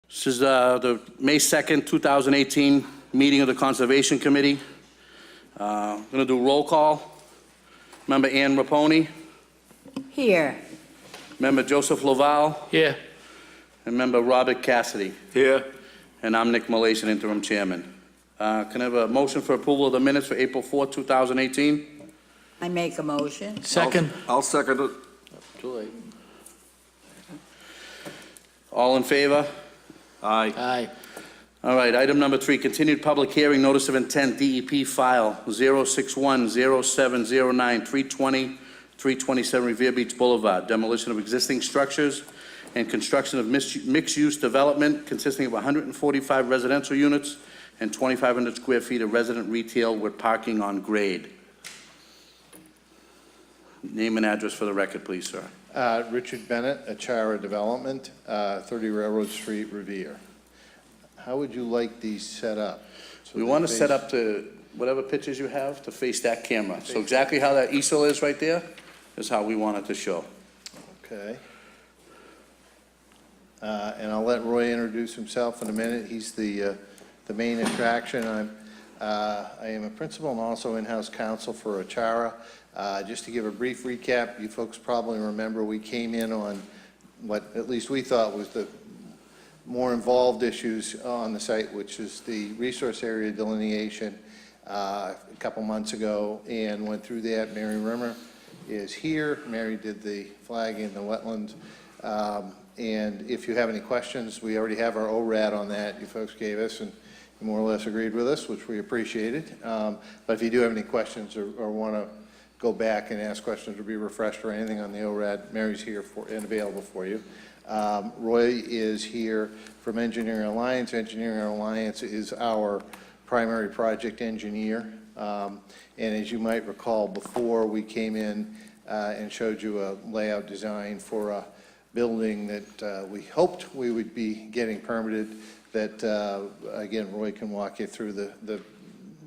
This is the May 2nd, 2018 meeting of the Conservation Committee. I'm going to do roll call. Member Ann Raponi. Here. Member Joseph Laval. Here. And Member Robert Cassidy. Here. And I'm Nick Malaysian, Interim Chairman. Can I have a motion for approval of the minutes for April 4th, 2018? I make a motion. Second. I'll second it. Too late. All in favor? Aye. Aye. All right, item number 3, continued public hearing, notice of intent, DEP file 0610709, 327 Revere Beach Boulevard, demolition of existing structures and construction of mixed-use development consisting of 145 residential units and 2,500 square feet of resident retail with parking on grade. Name and address for the record, please, sir. Richard Bennett, Achara Development, 30 Railroad Street, Revere. How would you like these set up? So We want to set up to whatever pictures you have to face that camera. So exactly how that easel is right there is how we want it to show. Okay. And I'll let Roy introduce himself in a minute. He's the main attraction. I am a principal and also in-house counsel for Achara. Just to give a brief recap, you folks probably remember we came in on what at least we thought was the more involved issues on the site, which is the resource area delineation a couple months ago, and went through that. Mary Rimmer is here. Mary did the flagging in the wetlands. And if you have any questions, we already have our ORAD on that you folks gave us, and you more or less agreed with us, which we appreciated. But if you do have any questions or want to go back and ask questions or be refreshed or anything on the ORAD, Mary's here and available for you. Roy is here from Engineering Alliance. Engineering Alliance is our primary project engineer. And as you might recall, before we came in and showed you a layout design for a building that we hoped we would be getting permitted, that again, Roy can walk you through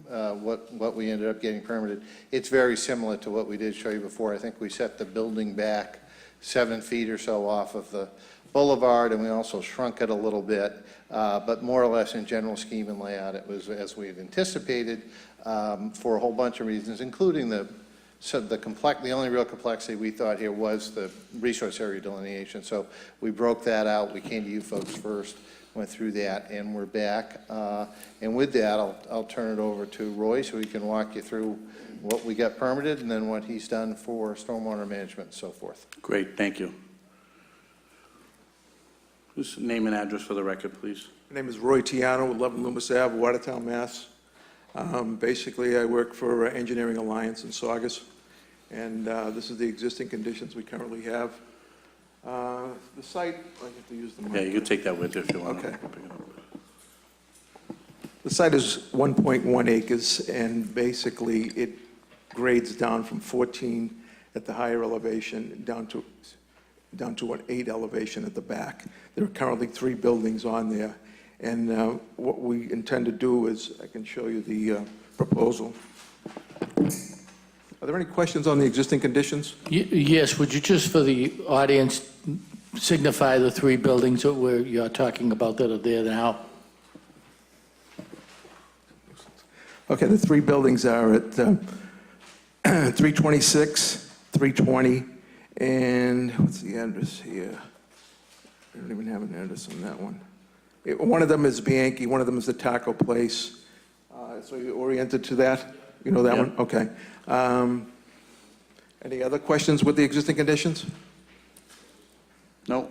what we ended up getting permitted. It's very similar to what we did show you before. I think we set the building back 7 feet or so off of the boulevard, and we also shrunk it a little bit, but more or less in general scheme and layout, it was as we had anticipated for a whole bunch of reasons, including the only real complexity we thought here was the resource area delineation. So we broke that out. We came to you folks first, went through that, and we're back. And with that, I'll turn it over to Roy so he can walk you through what we got permitted and then what he's done for stormwater management and so forth. Great, thank you. Just name and address for the record, please. My name is Roy Tiano, 11 Loomis Ave, Watertown, Mass. Basically, I work for Engineering Alliance in Saugus, and this is the existing conditions we currently have. The site, I have to use the mic. Yeah, you can take that with you if you want. Okay. The site is 1.1 acres, and basically it grades down from 14 at the higher elevation down to an 8 elevation at the back. There are currently 3 buildings on there, and what we intend to do is, I can show you the proposal. Are there any questions on the existing conditions? Yes, would you just, for the audience, signify the 3 buildings that you're talking about that are there now? Okay, the 3 buildings are at 326, 320, and what's the address here? I don't even have an address on that one. One of them is Bianchi, one of them is the taco place. So you're oriented to that? You know that one? Okay. Any other questions with the existing conditions? No.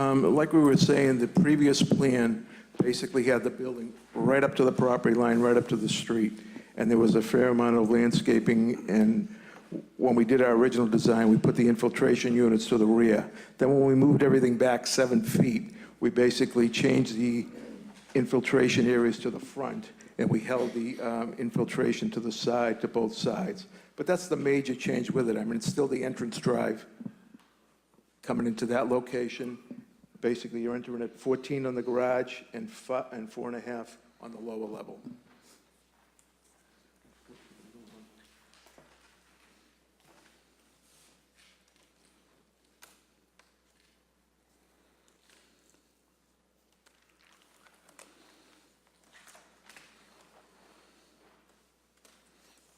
Like we were saying, the previous plan basically had the building right up to the property line, right up to the street, and there was a fair amount of landscaping, and when we did our original design, we put the infiltration units to the rear. Then when we moved everything back 7 feet, we basically changed the infiltration areas to the front, and we held the infiltration to the side, to both sides. But that's the major change with it. I mean, it's still the entrance drive coming into that location. Basically, you're entering at 14 on the garage and 4.5 on the lower level.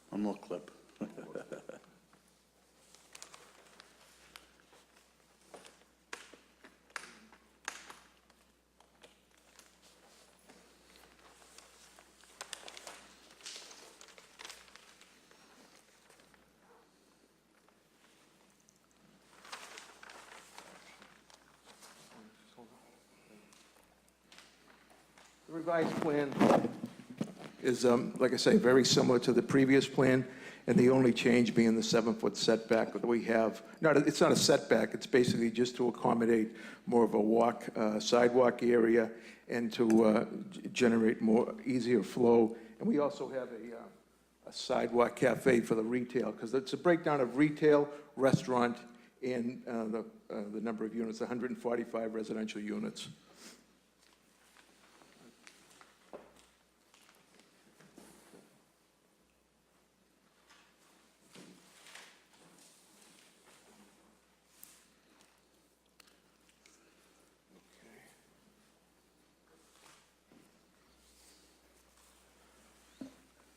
One more clip. The revised plan is, like I say, very similar to the previous plan, and the only change being the 7-foot setback that we have. It's not a setback, it's basically just to accommodate more of a sidewalk area and to generate more easier flow. And we also have a sidewalk cafe for the retail, because it's a breakdown of retail, restaurant, and the number of units, 145 residential units.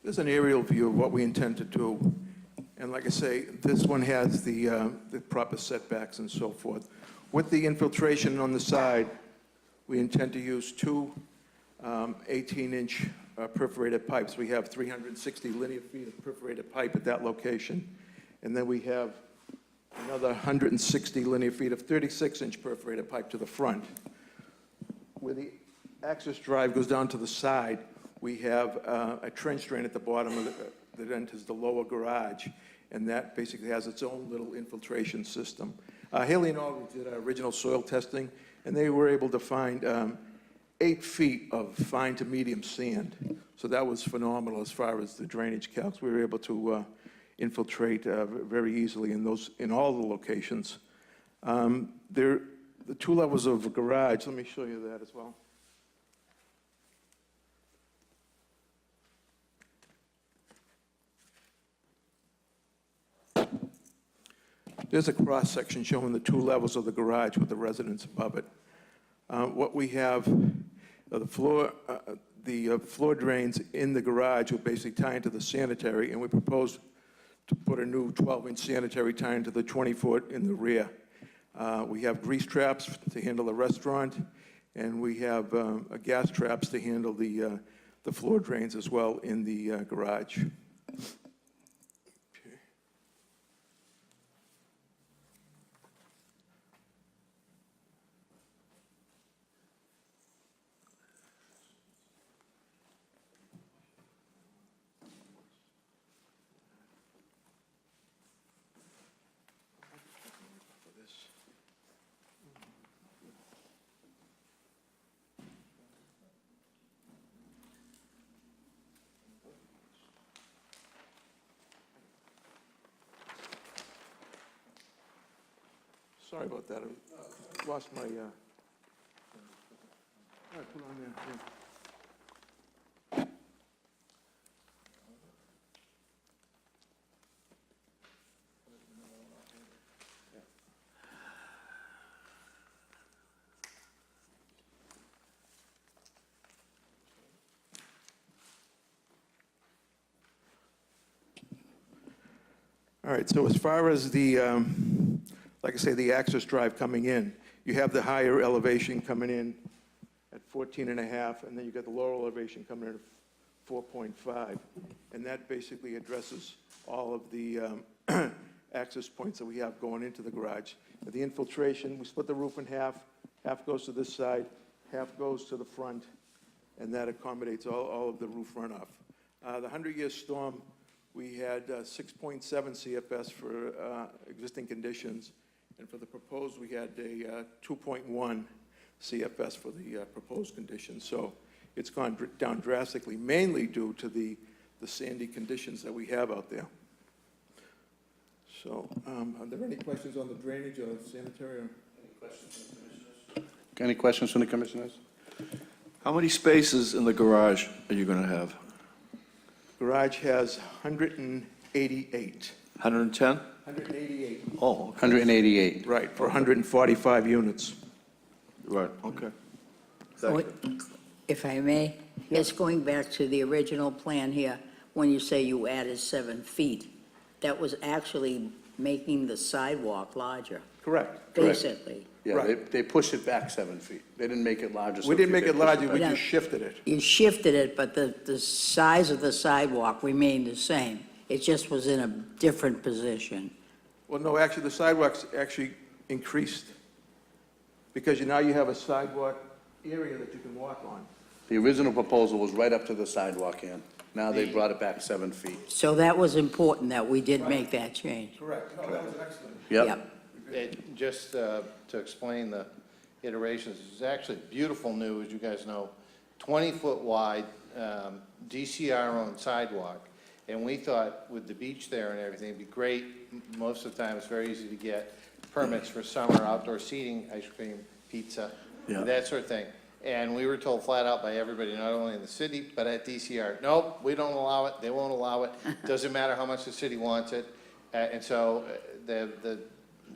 There's an aerial view of what we intend to do. And like I say, this one has the proper setbacks and so forth. With the infiltration on the side, we intend to use two 18-inch perforated pipes. We have 360 linear feet of perforated pipe at that location. And then we have another 160 linear feet of 36-inch perforated pipe to the front. Where the access drive goes down to the side, we have a trench drain at the bottom of that enters the lower garage, and that basically has its own little infiltration system. Haley and Aldridge did our original soil testing, and they were able to find 8 feet of fine to medium sand. So that was phenomenal as far as the drainage calcs. We were able to infiltrate very easily in all the locations. The 2 levels of a garage, let me show you that as well. There's a cross-section showing the 2 levels of the garage with the residence above it. What we have, the floor drains in the garage will basically tie into the sanitary, and we propose to put a new 12-inch sanitary tie into the 20-foot in the rear. We have grease traps to handle the restaurant, and we have gas traps to handle the floor drains as well in the garage. Sorry about that. I lost my. All right, put it on there. Yeah. All right, so as far as the, like I say, the access drive coming in, you have the higher elevation coming in at 14.5, and then you got the lower elevation coming in at 4.5, and that basically addresses all of the access points that we have going into the garage. The infiltration, we split the roof in half goes to this side, half goes to the front, and that accommodates all of the roof runoff. The 100-year storm, we had 6.7 CFS for existing conditions, and for the proposed, we had a 2.1 CFS for the proposed conditions. So it's gone down drastically, mainly due to the sandy conditions that we have out there. So are there any questions on the drainage or sanitary? Any questions from the commissioners? Any questions from the commissioners? How many spaces in the garage are you going to have? Garage has 188. 110? 188. Oh, okay. 188. Right, for 145 units. Right, okay. Oh, if I may, it's going back to the original plan here, when you say you added 7 feet. That was actually making the sidewalk larger, Correct. basically. Yeah, Right. they pushed it back 7 feet. They didn't make it larger. so We didn't make they it pushed larger, we back. just shifted it. You shifted it, but the size of the sidewalk remained the same. It just was in a different position. Well, no, actually, the sidewalks actually increased, because now you have a sidewalk area that you can walk on. The original proposal was right up to the sidewalk end. Now they brought it back 7 feet. So that was important that we did make that change. Correct. No, that was excellent. Yep. Just to explain the iterations, it's actually beautiful new, as you guys know, 20-foot wide, DCR-owned sidewalk. And we thought with the beach there and everything, it'd be great. Most of the time, it's very easy to get permits for summer outdoor seating, ice cream, pizza, Yeah. that sort of thing. And we were told flat out by everybody, not only in the city, but at DCR, nope, we don't allow it, they won't allow it. Doesn't matter how much the city wants it. And so the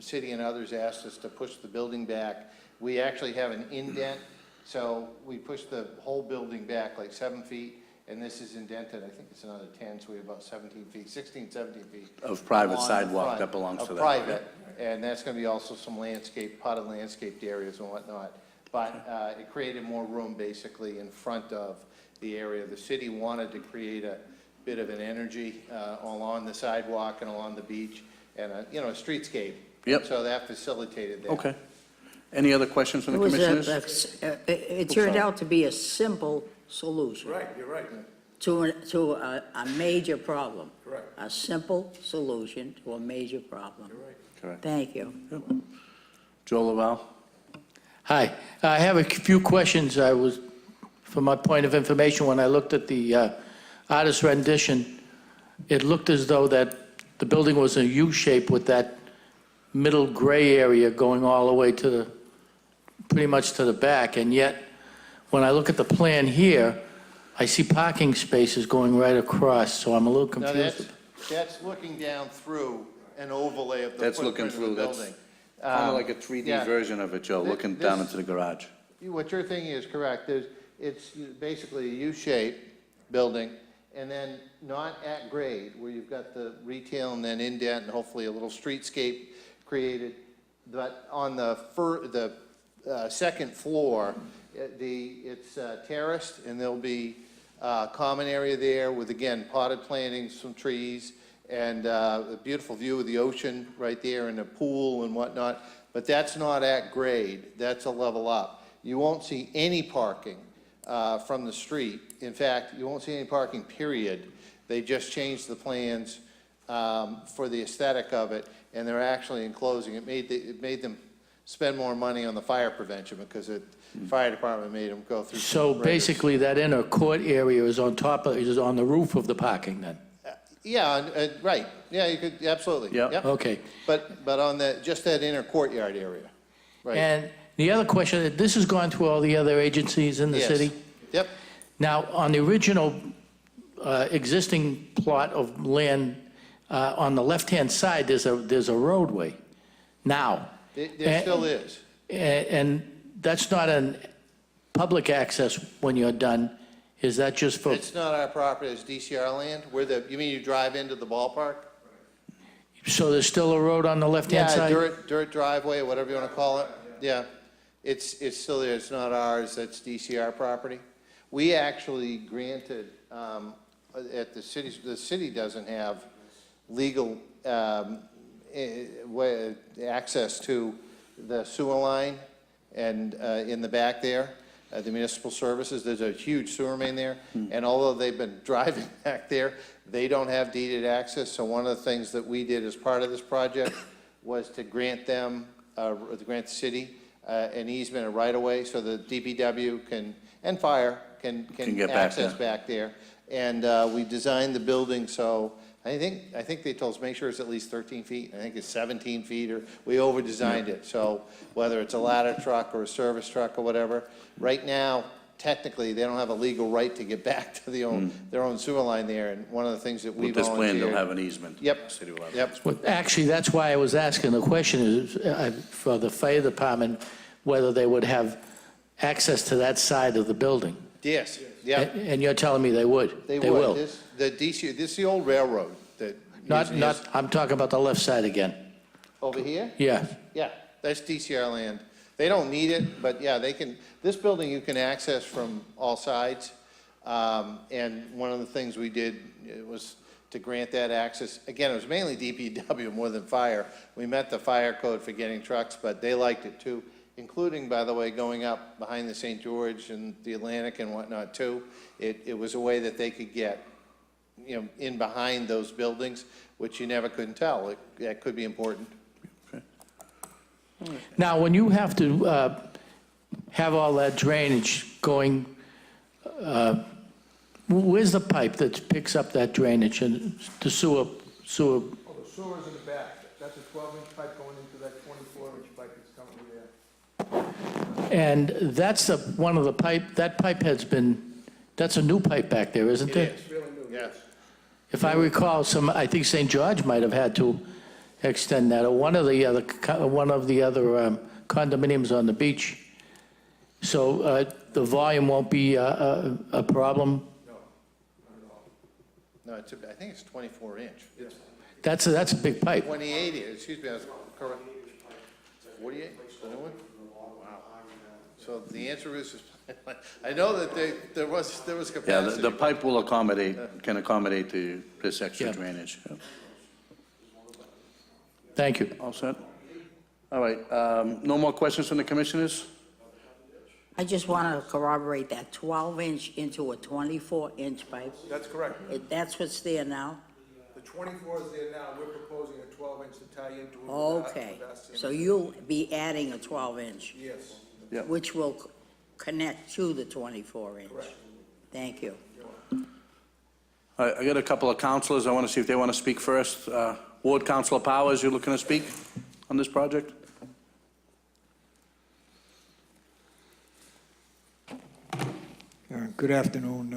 city and others asked us to push the building back. We actually have an indent, so we pushed the whole building back like 7 feet, and this is indented, I think it's another 10, so we have about 17 feet, 16, 17 feet. Of private on the sidewalk front that belongs to of that. private, and that's gonna be also some landscape, potted landscaped areas and whatnot. But it created more room basically in front of the area. The city wanted to create a bit of an energy along the sidewalk and along the beach, and a streetscape. Yep. So that facilitated that. Okay. Any other questions from It the was commissioners? it turned out to be a simple solution Right, you're right. to a major problem. Correct. A simple solution to a major problem. Correct. Thank you. Joe Laval? Hi, I have a few questions. For my point of information, when I looked at the artist rendition, it looked as though that the building was a U shape with that middle gray area going all the way to pretty much to the back, and yet, when I look at the plan here, I see parking spaces going right across, so I'm a little Now, confused. that's looking down through an overlay of the That's looking footprint of the through, that's building. kind of like a 3D yeah. version of it, Joe, looking down This- into the garage. What you're thinking is correct. It's basically a U-shaped building, and then not at grade, where you've got the retail and then indent and hopefully a little streetscape created. But on the second floor, it's terraced, and there'll be a common area there with, again, potted plantings, some trees, and a beautiful view of the ocean right there, and a pool and whatnot. But that's not at grade. That's a level up. You won't see any parking from the street. In fact, you won't see any parking, period. They just changed the plans for the aesthetic of it, and they're actually enclosing. It made them spend more money on the fire prevention, because the fire department made them go through. So some basically, that inner court area is is on the roof of the parking then? Yeah, right. Yeah, you could, absolutely. Yep. Okay. But on just that inner courtyard area, right? And the other question, this has gone through all the other agencies in the Yes. city? Yep. Now, on the original existing plot of land, on the left-hand side, there's a roadway now. There still is. And that's not an public access when you're done, is that just for, It's not our property, it's DCR land. You mean you drive into the ballpark? so there's still a road on the left-hand Yeah, side? dirt driveway, whatever you want to call it. Yeah. It's still there, it's not ours, that's DCR property. We actually granted, at the city doesn't have legal access to the sewer line, and in the back there, the municipal services, there's a huge sewer main there, and although they've been driving back there, they don't have deeded access. So one of the things that we did as part of this project was to grant them, to grant the city an easement, a right-of-way, so the DPW and fire can get back access there. back there. And we designed the building so I think they told us, make sure it's at least 13 feet. I think it's 17 feet, or we over-designed it. So whether it's a ladder truck or a service truck or whatever, right now, technically, they don't have a legal right to get back to their own sewer line there. And one of the things that we With this plan, volunteered. they'll have an easement. Yep, City will have an yep. Well, actually, that's why I was asking the question is, for the fire department, whether they would have access to that side of the building. Yes, yep. And you're telling me they would? They will? would. This is the old railroad that. Not, I'm talking about the left side again. Over here? Yeah. Yeah, that's DCR land. They don't need it, but yeah, they can, this building you can access from all sides. And one of the things we did was to grant that access. Again, it was mainly DPW more than fire. We met the fire code for getting trucks, but they liked it too, including, by the way, going up behind the St. George and the Atlantic and whatnot too. It was a way that they could get, in behind those buildings, which you never couldn't tell. That could be important. Now, when you have to have all that drainage going, where's the pipe that picks up that drainage and the sewer? Oh, the sewer's in the back. That's a 12-inch pipe going into that 24-inch pipe that's coming there. And that's one of the that pipe that's a new pipe back there, isn't it? It is. Yes. If I recall, I think St. George might have had to extend that, or one of the other condominiums on the beach. So the volume won't be a problem? No, I think it's 24-inch. That's a big pipe. 28, excuse me, I was correct. 48, the new one? Wow. So the answer is, I know that there was Yeah, capacity. the pipe will can accommodate this extra Yeah. drainage. Yeah. Thank you. All set? All right, no more questions from the commissioners? I just want to corroborate that 12-inch into a 24-inch pipe. That's correct. That's what's there now? The 24 is there now. We're proposing a 12-inch to tie into it. Okay, so you'll be adding a 12-inch, Yes. Yeah. which will connect to the 24-inch. Thank you. All right, I got a couple of councilors. I want to see if they want to speak first. Ward Councilor Powers, you looking to speak on this project? Good afternoon,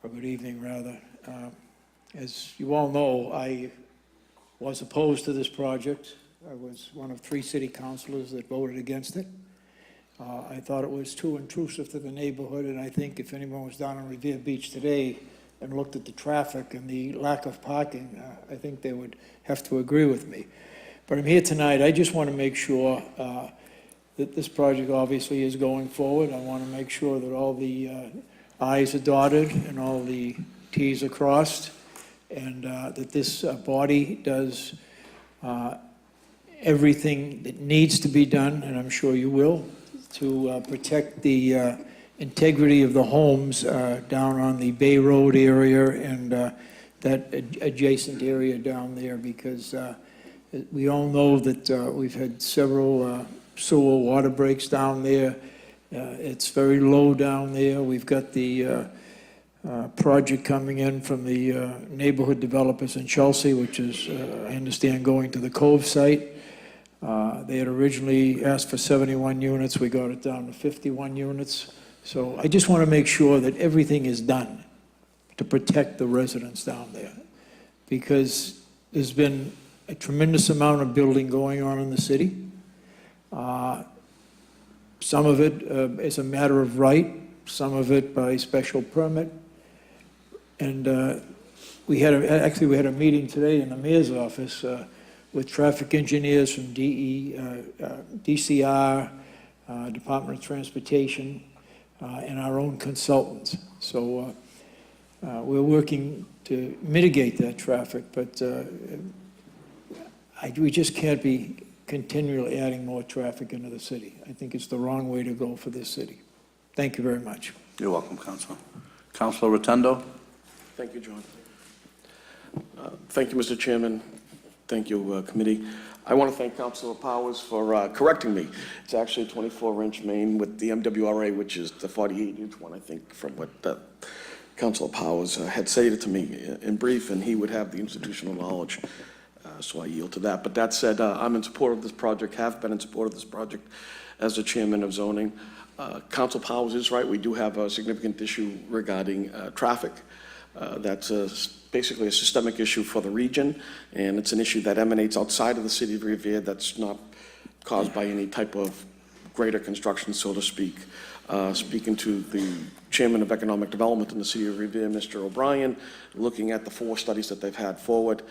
or good evening, rather. As you all know, I was opposed to this project. I was one of 3 city councilors that voted against it. I thought it was too intrusive to the neighborhood, and I think if anyone was down on Revere Beach today and looked at the traffic and the lack of parking, I think they would have to agree with me. But I'm here tonight, I just want to make sure that this project obviously is going forward. I want to make sure that all the I's are dotted and all the T's are crossed, and that this body does everything that needs to be done, and I'm sure you will, to protect the integrity of the homes down on the Bay Road area and that adjacent area down there, because we all know that we've had several sewer water breaks down there. It's very low down there. We've got the project coming in from the neighborhood developers in Chelsea, which is, I understand, going to the Cove site. They had originally asked for 71 units. We got it down to 51 units. So I just want to make sure that everything is done to protect the residents down there, because there's been a tremendous amount of building going on in the city. Some of it is a matter of right, some of it by special permit. And we had a meeting today in the mayor's office with traffic engineers from DCR, Department of Transportation, and our own consultants. So we're working to mitigate that traffic, but we just can't be continually adding more traffic into the city. I think it's the wrong way to go for this city. Thank you very much. You're welcome, Councilor. Councilor Rotundo? Thank you, John. Thank you, Mr. Chairman. Thank you, committee. I want to thank Councilor Powers for correcting me. It's actually a 24-inch main with the MWRA, which is the 48-inch one, I think, from what Councilor Powers had stated to me in brief, and he would have the institutional knowledge, so I yield to that. But that said, I'm in support of this project, have been in support of this project as the chairman of zoning. Council Powers is right, we do have a significant issue regarding traffic. That's basically a systemic issue for the region, and it's an issue that emanates outside of the city of Revere that's not caused by any type of greater construction, so to speak. Speaking to the Chairman of Economic Development in the city of Revere, Mr. O'Brien, looking at the 4 studies that they've had forward,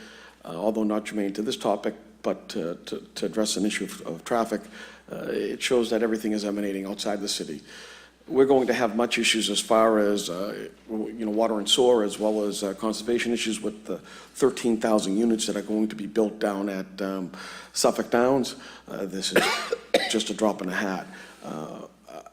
although not germane to this topic, but to address an issue of traffic, it shows that everything is emanating outside the city. We're going to have much issues as far as water and sewer, as well as conservation issues with the 13,000 units that are going to be built down at Suffolk Downs. This is just a drop in a hat.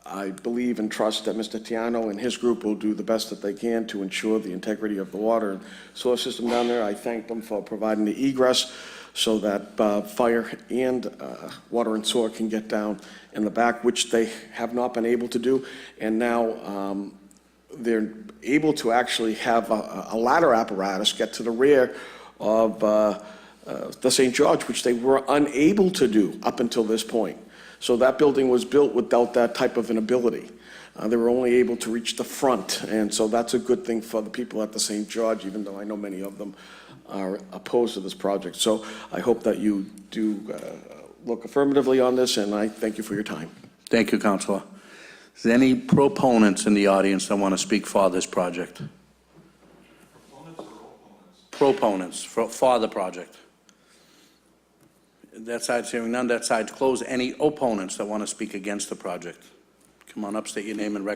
I believe and trust that Mr. Tiano and his group will do the best that they can to ensure the integrity of the water and sewer system down there. I thank them for providing the egress so that fire and water and sewer can get down in the back, which they have not been able to do. And now they're able to actually have a ladder apparatus get to the rear of the St. George, which they were unable to do up until this point. So that building was built without that type of an ability. They were only able to reach the front, and so that's a good thing for the people at the St. George, even though I know many of them are opposed to this project. So I hope that you do look affirmatively on this, and I thank you for your time. Thank you, Councilor. Is there any proponents in the audience that want to speak for this project? Proponents or opponents? Proponents for the project. That side's hearing none. That side's closed. Any opponents that want to speak against the project? Come on up, state your name and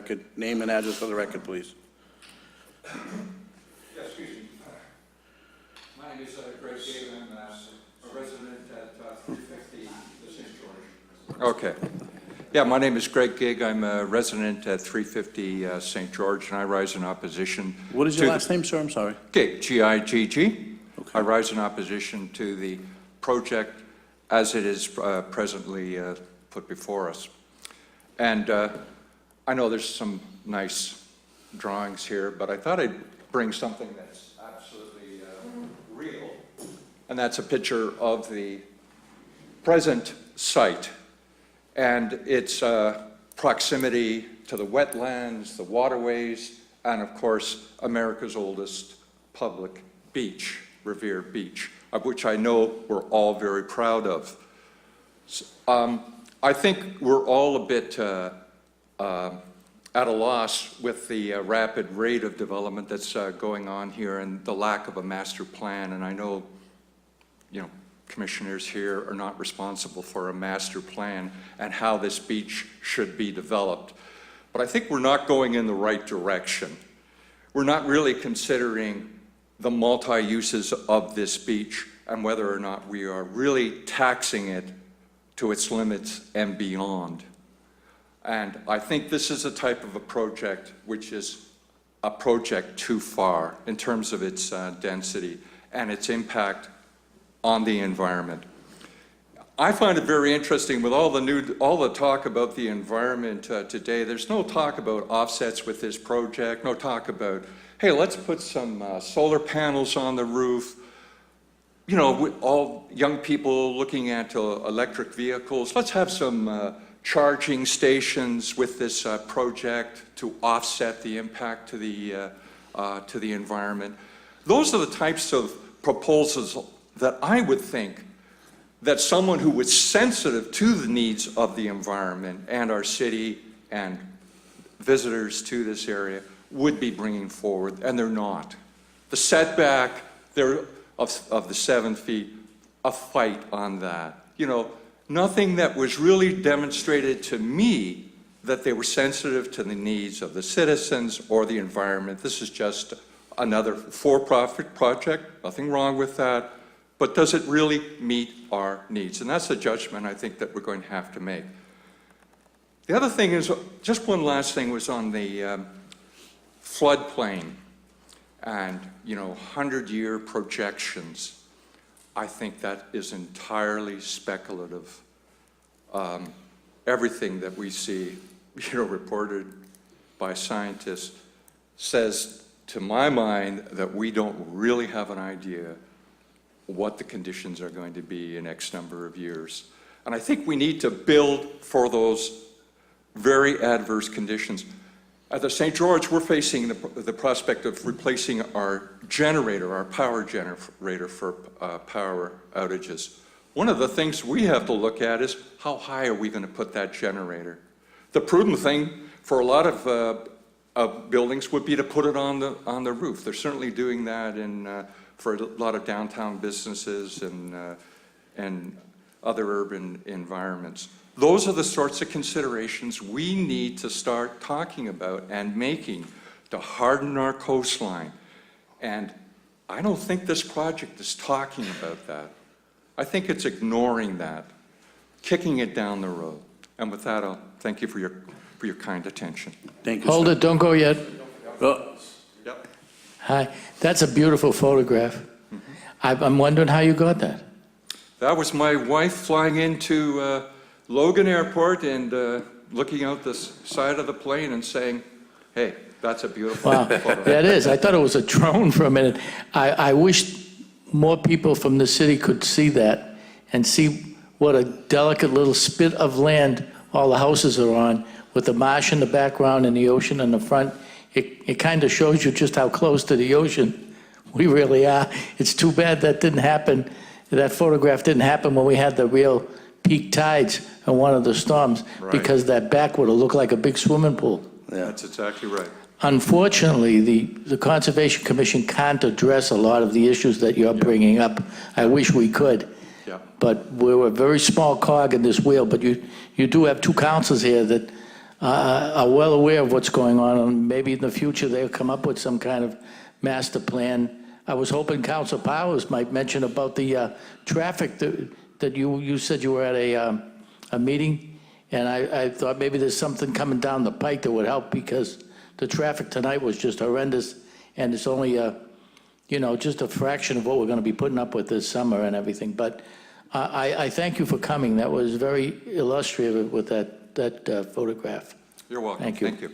address for the record, please. Yeah, excuse me. My name is Greg Gay. I'm a resident at 350 the St. George. Okay. Yeah, my name is Greg Gig. I'm a resident at 350 St. George, and I rise in opposition. What is your last name, sir? I'm sorry. Gig, G-I-G-G. Okay. I rise in opposition to the project as it is presently put before us. And I know there's some nice drawings here, but I thought I'd bring something that's absolutely real, and that's a picture of the present site and its proximity to the wetlands, the waterways, and of course, America's oldest public beach, Revere Beach, of which I know we're all very proud of. I think we're all a bit at a loss with the rapid rate of development that's going on here and the lack of a master plan. And I know, commissioners here are not responsible for a master plan and how this beach should be developed. But I think we're not going in the right direction. We're not really considering the multi-uses of this beach and whether or not we are really taxing it to its limits and beyond. And I think this is a type of a project which is a project too far in terms of its density and its impact on the environment. I find it very interesting with all the talk about the environment today. There's no talk about offsets with this project, no talk about, hey, let's put some solar panels on the roof. All young people looking at electric vehicles, let's have some charging stations with this project to offset the impact to the environment. Those are the types of proposals that I would think that someone who was sensitive to the needs of the environment and our city and visitors to this area would be bringing forward, and they're not. The setback of the 7 feet, a fight on that. Nothing that was really demonstrated to me that they were sensitive to the needs of the citizens or the environment. This is just another for-profit project, nothing wrong with that, but does it really meet our needs? And that's a judgment I think that we're going to have to make. The other thing is, just one last thing was on the floodplain and 100-year projections. I think that is entirely speculative. Everything that we see reported by scientists says to my mind, that we don't really have an idea what the conditions are going to be in X number of years. And I think we need to build for those very adverse conditions. At the St. George, we're facing the prospect of replacing our generator, our power generator for power outages. One of the things we have to look at is how high are we going to put that generator? The prudent thing for a lot of buildings would be to put it on the roof. They're certainly doing that for a lot of downtown businesses and other urban environments. Those are the sorts of considerations we need to start talking about and making to harden our coastline. And I don't think this project is talking about that. I think it's ignoring that, kicking it down the road. And with that, I'll thank you for your kind attention. Thank you, Hold sir. it, don't go yet. Oh, Yep. Hi, that's a beautiful photograph. I'm wondering how you got that. That was my wife flying into Logan Airport and looking out the side of the plane and saying, hey, that's a beautiful Wow, photo. that is. I thought it was a drone for a minute. I wish more people from the city could see that and see what a delicate little spit of land all the houses are on, with the marsh in the background and the ocean in the front. It kind of shows you just how close to the ocean we really are. It's too bad that didn't happen, that photograph didn't happen when we had the real peak tides in one of the storms, Right. because that back would have looked like a big swimming pool. That's exactly right. Unfortunately, the Conservation Commission can't address a lot of the issues that you're bringing up. I wish we could. Yeah. But we're a very small cog in this wheel, but you do have two councils here that are well aware of what's going on, and maybe in the future they'll come up with some kind of master plan. I was hoping Council Powers might mention about the traffic that you said you were at a meeting, and I thought maybe there's something coming down the pike that would help, because the traffic tonight was just horrendous, and it's only just a fraction of what we're going to be putting up with this summer and everything. But I thank you for coming. That was very illustrative with that photograph. You're welcome. Thank you. Thank you.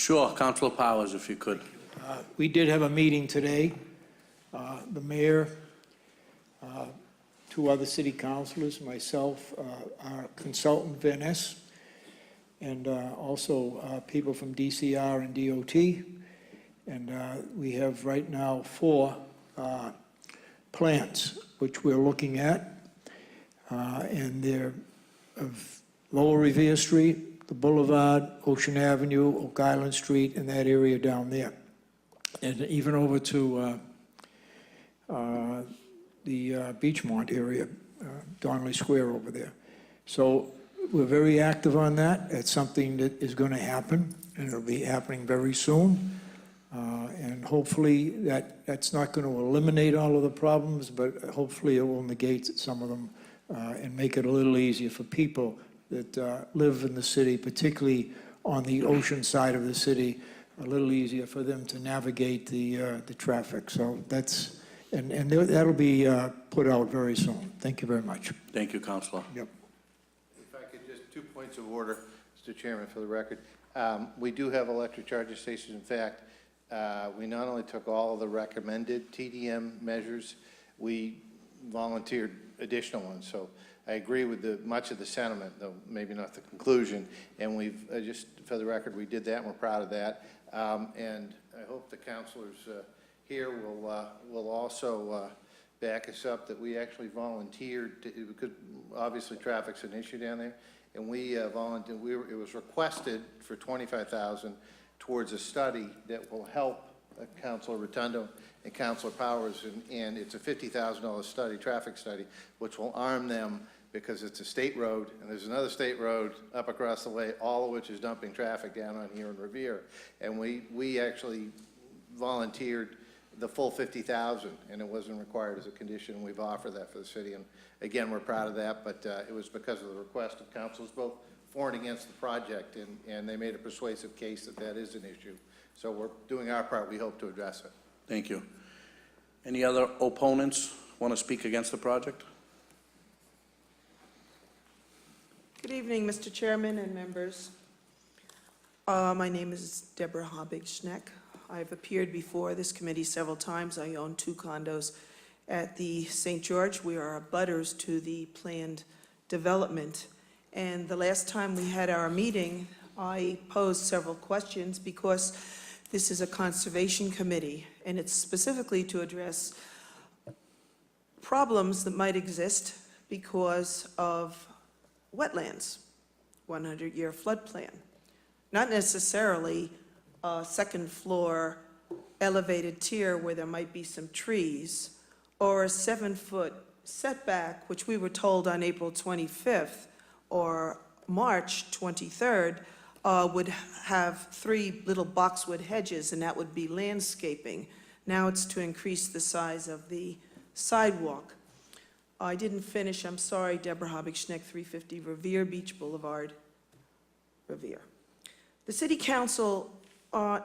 sure, Councilor Powers, if you could. We did have a meeting today. The mayor, two other city councilors, myself, our consultant, Van Ness, and also people from DCR and DOT. And we have right now 4 plans which we're looking at. And they're of Lower Revere Street, the Boulevard, Ocean Avenue, Oak Island Street, and that area down there. And even over to the Beachmont area, Donnelly Square over there. So we're very active on that. It's something that is going to happen, and it'll be happening very soon. And hopefully that's not going to eliminate all of the problems, but hopefully it will negate some of them and make it a little easier for people that live in the city, particularly on the ocean side of the city, a little easier for them to navigate the traffic. So that's, and that'll be put out very soon. Thank you very much. Thank you, Councilor. Yep. If I could just, 2 points of order, Mr. Chairman, for the record. We do have electric charging stations. In fact, we not only took all of the recommended TDM measures, we volunteered additional ones. So I agree with much of the sentiment, though maybe not the conclusion. And we've, just for the record, we did that, and we're proud of that. And I hope the councilors here will also back us up that we actually volunteered, because obviously traffic's an issue down there, and we volunteered. It was requested for $25,000 towards a study that will help Councilor Rotundo and Councilor Powers, and it's a $50,000 study, traffic study, which will arm them, because it's a state road, and there's another state road up across the way, all of which is dumping traffic down on here in Revere. And we actually volunteered the full $50,000, and it wasn't required as a condition. We've offered that for the city, and again, we're proud of that, but it was because of the request of councils, both for and against the project, and they made a persuasive case that is an issue. So we're doing our part. We hope to address it. Thank you. Any other opponents want to speak against the project? Good evening, Mr. Chairman and members. My name is Deborah Habig-Schneck. I've appeared before this committee several times. I own 2 condos at the St. George. We are abutters to the planned development. And the last time we had our meeting, I posed several questions because this is a conservation committee, and it's specifically to address problems that might exist because of wetlands, 100-year flood plan. Not necessarily a second floor elevated tier where there might be some trees, or a 7-foot setback, which we were told on April 25th or March 23rd, would have 3 little boxwood hedges, and that would be landscaping. Now it's to increase the size of the sidewalk. I didn't finish, I'm sorry, Deborah Habig-Schneck, 350 Revere Beach Boulevard, Revere. The city council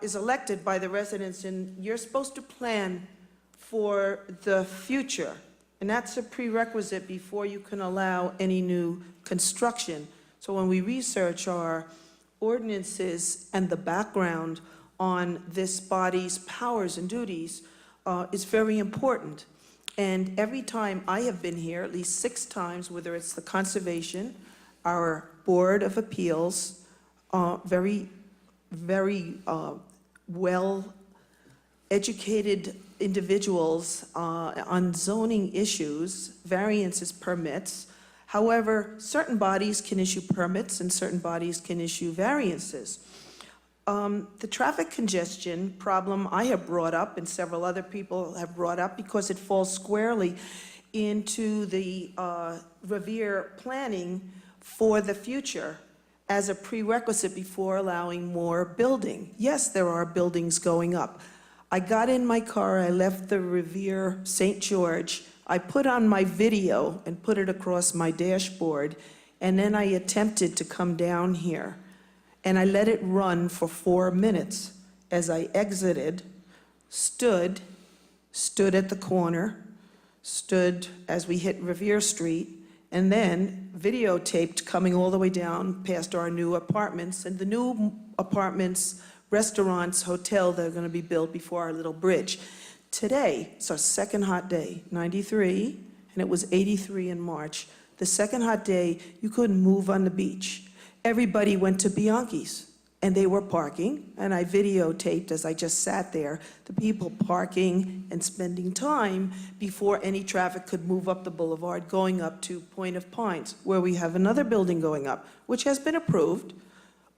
is elected by the residents, and you're supposed to plan for the future. And that's a prerequisite before you can allow any new construction. So when we research our ordinances and the background on this body's powers and duties, is very important. And every time I have been here, at least 6 times, whether it's the conservation, our Board of Appeals, very well-educated individuals on zoning issues, variances, permits. However, certain bodies can issue permits and certain bodies can issue variances. The traffic congestion problem I have brought up, and several other people have brought up, because it falls squarely into the Revere planning for the future as a prerequisite before allowing more building. Yes, there are buildings going up. I got in my car, I left the Revere St. George, I put on my video and put it across my dashboard, and then I attempted to come down here. And I let it run for 4 minutes. As I exited, stood at the corner, stood as we hit Revere Street, and then videotaped coming all the way down past our new apartments, and the new apartments, restaurants, hotel that are going to be built before our little bridge. Today, it's our second hot day, 93, and it was 83 in March. The second hot day, you couldn't move on the beach. Everybody went to Bianchi's, and they were parking, and I videotaped as I just sat there, the people parking and spending time before any traffic could move up the boulevard, going up to Point of Pines, where we have another building going up, which has been approved,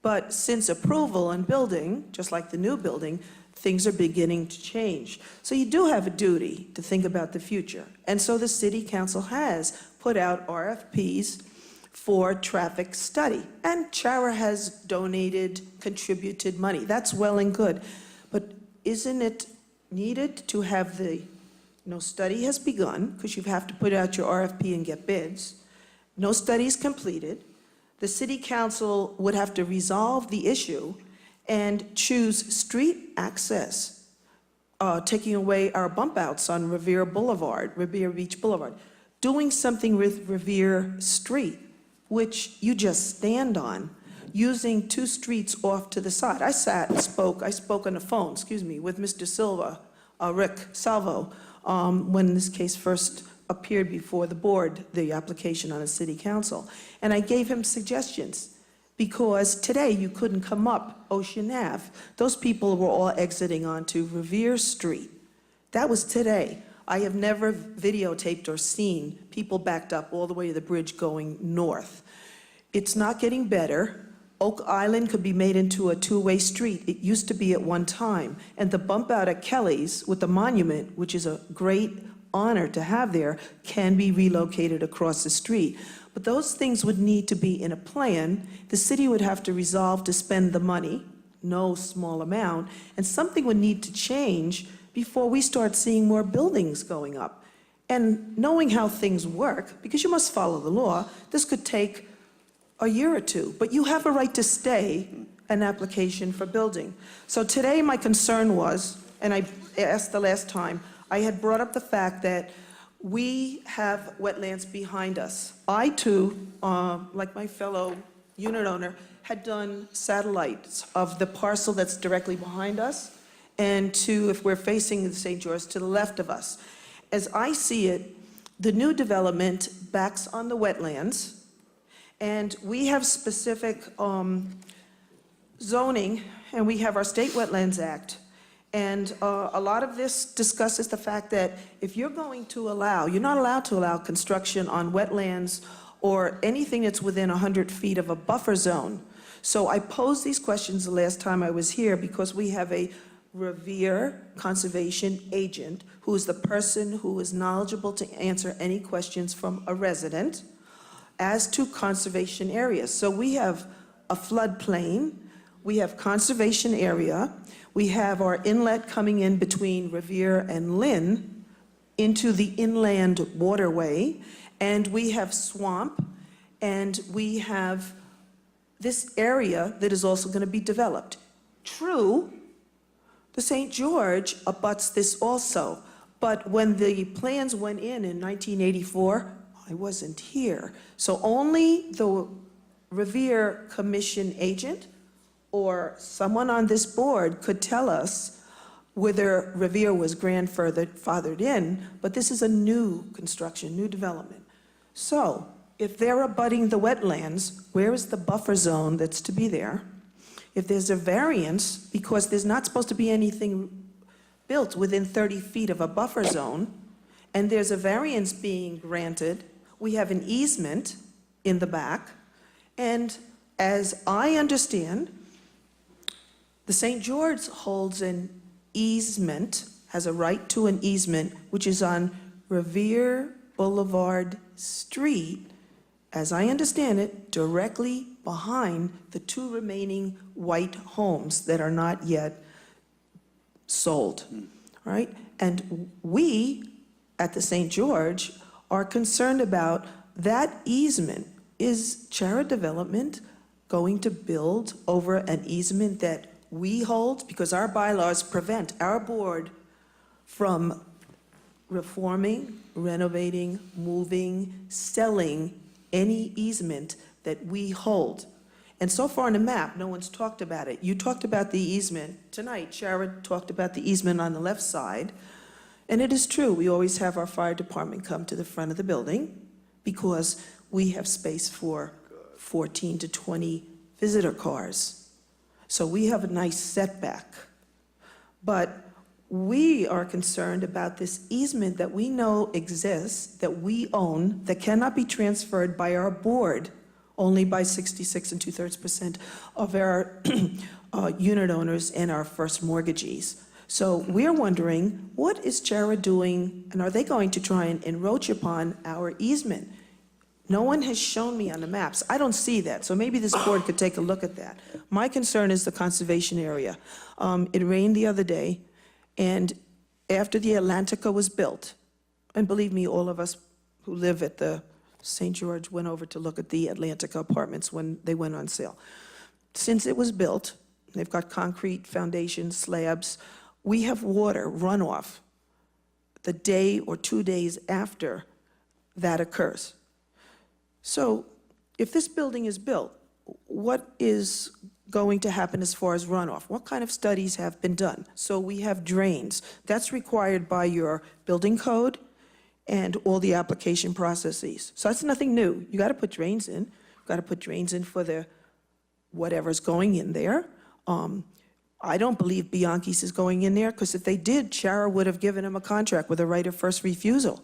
but since approval and building, just like the new building, things are beginning to change. So you do have a duty to think about the future. And so the city council has put out RFPs for traffic study. And Chara has donated, contributed money. That's well and good. But isn't it needed to have no study has begun, because you have to put out your RFP and get bids. No study is completed. The city council would have to resolve the issue and choose street access, taking away our bump outs on Revere Beach Boulevard, doing something with Revere Street, which you just stand on, using 2 streets off to the side. I spoke on the phone, with Mr. Silva, Rick Salvo, when this case first appeared before the board, the application on a city council. And I gave him suggestions, because today you couldn't come up Ocean Ave. Those people were all exiting onto Revere Street. That was today. I have never videotaped or seen people backed up all the way to the bridge going north. It's not getting better. Oak Island could be made into a 2-way street. It used to be at one time. And the bump out at Kelly's with the monument, which is a great honor to have there, can be relocated across the street. But those things would need to be in a plan. The city would have to resolve to spend the money, no small amount, and something would need to change before we start seeing more buildings going up. And knowing how things work, because you must follow the law, this could take a year or 2, but you have a right to stay an application for building. So today my concern was, and I asked the last time, I had brought up the fact that we have wetlands behind us. I too, like my fellow unit owner, had done satellites of the parcel that's directly behind us, and to, if we're facing the St. George, to the left of us. As I see it, the new development backs on the wetlands, and we have specific zoning, and we have our State Wetlands Act. And a lot of this discusses the fact that if you're going to allow, you're not allowed to allow construction on wetlands or anything that's within 100 feet of a buffer zone. So I posed these questions the last time I was here because we have a Revere conservation agent who is the person who is knowledgeable to answer any questions from a resident as to conservation areas. So we have a floodplain, we have conservation area, we have our inlet coming in between Revere and Lynn into the inland waterway, and we have swamp, and we have this area that is also going to be developed. True, the St. George abuts this also, but when the plans went in 1984, I wasn't here. So only the Revere Commission agent or someone on this board could tell us whether Revere was grandfathered in, but this is a new construction, new development. So if they're abutting the wetlands, where is the buffer zone that's to be there? If there's a variance, because there's not supposed to be anything built within 30 feet of a buffer zone, and there's a variance being granted, we have an easement in the back, and as I understand, the St. George holds an easement, has a right to an easement, which is on Revere Boulevard Street, as I understand it, directly behind the two remaining white homes that are not yet sold, right? And we, at the St. George, are concerned about that easement. Is Chara Development going to build over an easement that we hold? Because our bylaws prevent our board from reforming, renovating, moving, selling any easement that we hold. And so far on the map, no one's talked about it. You talked about the easement tonight. Chara talked about the easement on the left side. And it is true, we always have our fire department come to the front of the building because we have space for 14 to 20 visitor cars. So we have a nice setback. But we are concerned about this easement that we know exists, that we own, that cannot be transferred by our board, only by 66 2/3% of our unit owners and our first mortgagees. So we're wondering, what is Chara doing, and are they going to try and encroach upon our easement? No one has shown me on the maps. I don't see that, so maybe this board could take a look at that. My concern is the conservation area. It rained the other day, and after the Atlantica was built, and believe me, all of us who live at the St. George went over to look at the Atlantica apartments when they went on sale. Since it was built, they've got concrete foundations, slabs. We have water runoff the day or 2 days after that occurs. So if this building is built, what is going to happen as far as runoff? What kind of studies have been done? So we have drains. That's required by your building code and all the application processes. So that's nothing new. You got to put drains in. You got to put drains in for the whatever's going in there. I don't believe Bianchi's is going in there, because if they did, Chara would have given him a contract with a right of first refusal.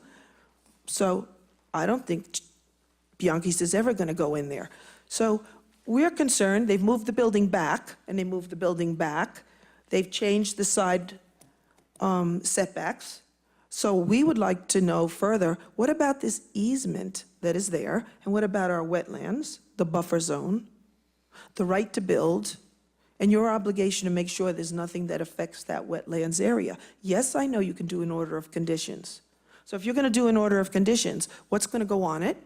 So I don't think Bianchi's is ever going to go in there. So we're concerned. They've moved the building back, and they moved the building back. They've changed the side setbacks. So we would like to know further, what about this easement that is there? And what about our wetlands, the buffer zone, the right to build, and your obligation to make sure there's nothing that affects that wetlands area? Yes, I know you can do an order of conditions. So if you're going to do an order of conditions, what's going to go on it?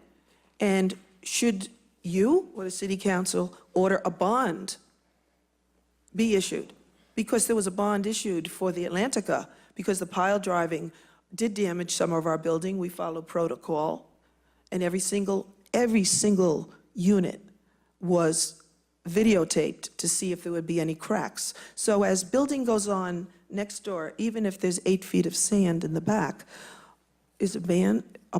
And should you or the city council order a bond be issued? Because there was a bond issued for the Atlantica, because the pile driving did damage some of our building. We followed protocol, and every single unit was videotaped to see if there would be any cracks. So as building goes on next door, even if there's 8 feet of sand in the back, is a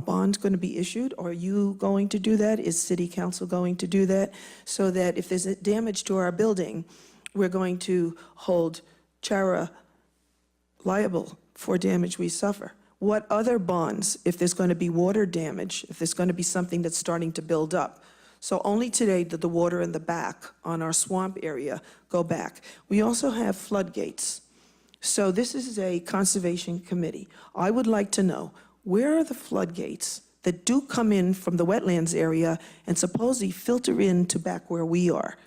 bond going to be issued? Or are you going to do that? Is city council going to do that? So that if there's a damage to our building, we're going to hold Chara liable for damage we suffer. What other bonds, if there's going to be water damage, if there's going to be something that's starting to build up? So only today did the water in the back on our swamp area go back. We also have floodgates. So this is a conservation committee. I would like to know, where are the floodgates that do come in from the wetlands area and supposedly filter in to back where we are?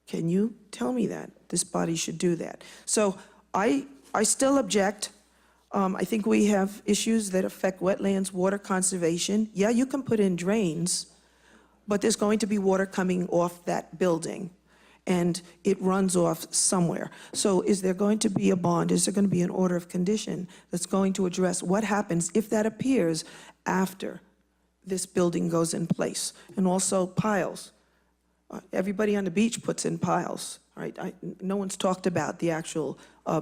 Can you tell me that? This body should do that. So I still object. I think we have issues that affect wetlands, water conservation. Yeah, you can put in drains, but there's going to be water coming off that building, and it runs off somewhere. So is there going to be a bond? Is there going to be an order of condition that's going to address what happens if that appears after this building goes in place? And also piles. Everybody on the beach puts in piles, right? No one's talked about the actual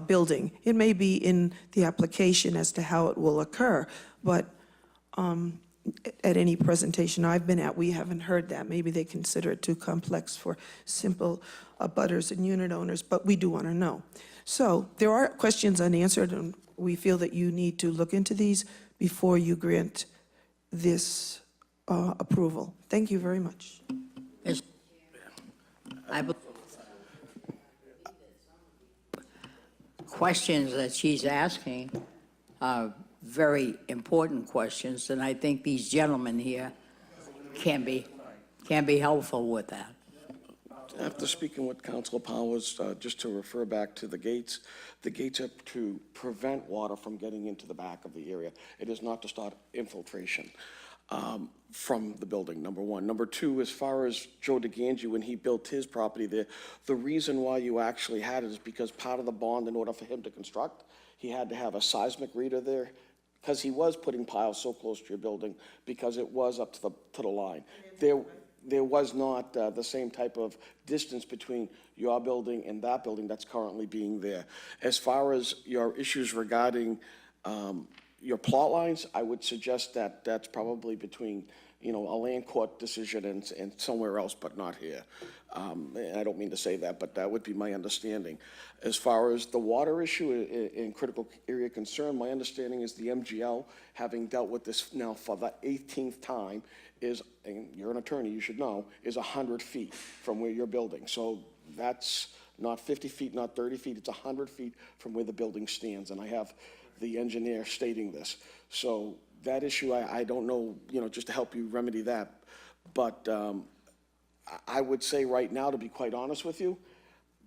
building. It may be in the application as to how it will occur, but at any presentation I've been at, we haven't heard that. Maybe they consider it too complex for simple abutters and unit owners, but we do want to know. So there are questions unanswered, and we feel that you need to look into these before you grant this approval. Thank you very much. Questions that she's asking are very important questions, and I think these gentlemen here can be helpful with that. After speaking with Councilor Powers, just to refer back to the gates are to prevent water from getting into the back of the area. It is not to start infiltration from the building, number one. Number two, as far as Joe DeGangi, when he built his property there, the reason why you actually had it is because part of the bond, in order for him to construct, he had to have a seismic reader there, because he was putting piles so close to your building, because it was up to the line. There was not the same type of distance between your building and that building that's currently being there. As far as your issues regarding your plot lines, I would suggest that that's probably between, a land court decision and somewhere else, but not here. And I don't mean to say that, but that would be my understanding. As far as the water issue in critical area concern, my understanding is the MGL, having dealt with this now for the 18th time, is, and you're an attorney, you should know, is 100 feet from where you're building. So that's not 50 feet, not 30 feet, it's 100 feet from where the building stands. And I have the engineer stating this. So that issue, I don't know, just to help you remedy that. But I would say right now, to be quite honest with you,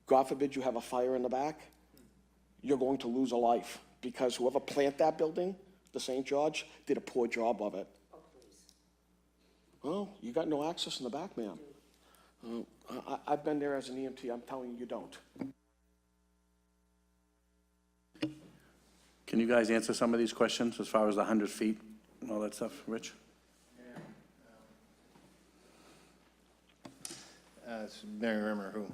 God forbid you have a fire in the back, you're going to lose a life, because whoever planted that building, the St. George, did a poor job of it. Oh, please. Well, you got no access in the back, ma'am. I've been there as an EMT. I'm telling you, you don't. Can you guys answer some of these questions as far as the 100 feet and all that stuff, Rich? It's Mary Rimmer who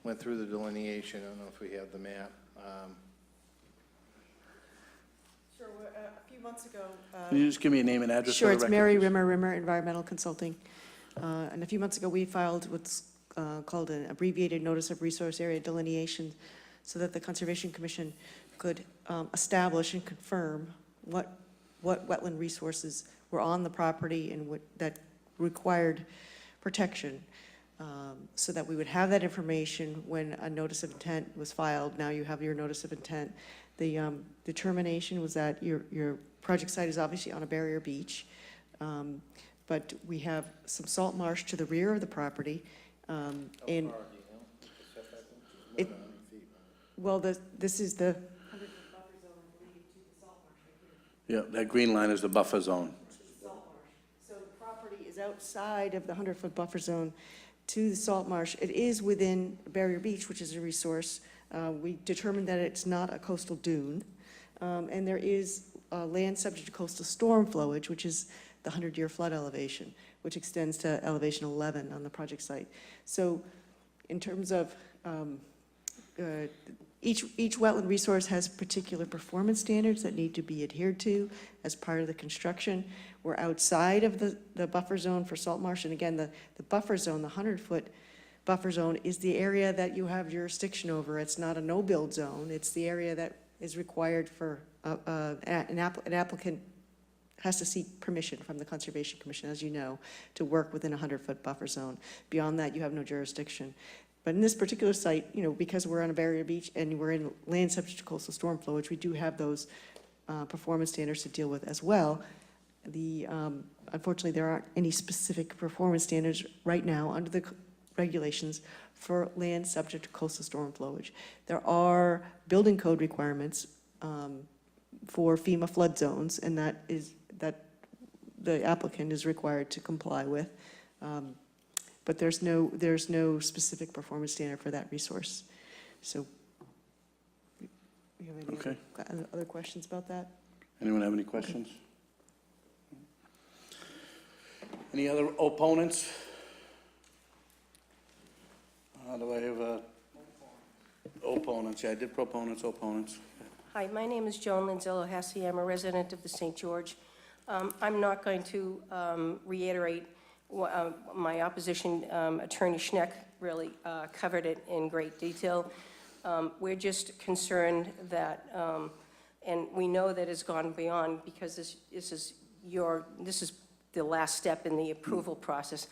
went through the delineation. I don't know if we have the map. Sure. A few months ago. Can you just give me a name and address? Sure. for the It's record, Mary please? Rimmer Environmental Consulting. And a few months ago, we filed what's called an abbreviated notice of resource area delineation, so that the Conservation Commission could establish and confirm what wetland resources were on the property and that required protection, so that we would have that information when a notice of intent was filed. Now you have your notice of intent. The determination was that your project site is obviously on a barrier beach, but we have some salt marsh to the rear of the property. Well, this is the 100-foot buffer zone leading to the salt marsh right here. Yeah, that green line is the buffer zone. Which is the salt marsh. So the property is outside of the 100-foot buffer zone to the salt marsh. It is within Barrier Beach, which is a resource. We determined that it's not a coastal dune. And there is land subject to coastal storm flowage, which is the 100-year flood elevation, which extends to elevation 11 on the project site. So in terms of each wetland resource has particular performance standards that need to be adhered to as part of the construction. We're outside of the buffer zone for salt marsh, and again, the buffer zone, the 100-foot buffer zone, is the area that you have jurisdiction over. It's not a no-build zone. It's the area that is required for an applicant has to seek permission from the Conservation Commission, as you know, to work within a 100-foot buffer zone. Beyond that, you have no jurisdiction. But in this particular site, you know, because we're on a barrier beach and we're in land subject to coastal storm flow, which we do have those performance standards to deal with as well, unfortunately, there aren't any specific performance standards right now under the regulations for land subject to coastal storm flowage. There are building code requirements for FEMA flood zones, and that the applicant is required to comply with. But there's no specific performance standard for that resource. So, you have any other questions about that? Anyone have any questions? Any other opponents? Do I have opponents? Yeah, I did proponents, opponents. Hi, my name is Joan Lanzello Hassie. I'm a resident of the St. George. I'm not going to reiterate my opposition. Attorney Schneck really covered it in great detail. We're just concerned that, and we know that it's gone beyond, because this is the last step in the approval process.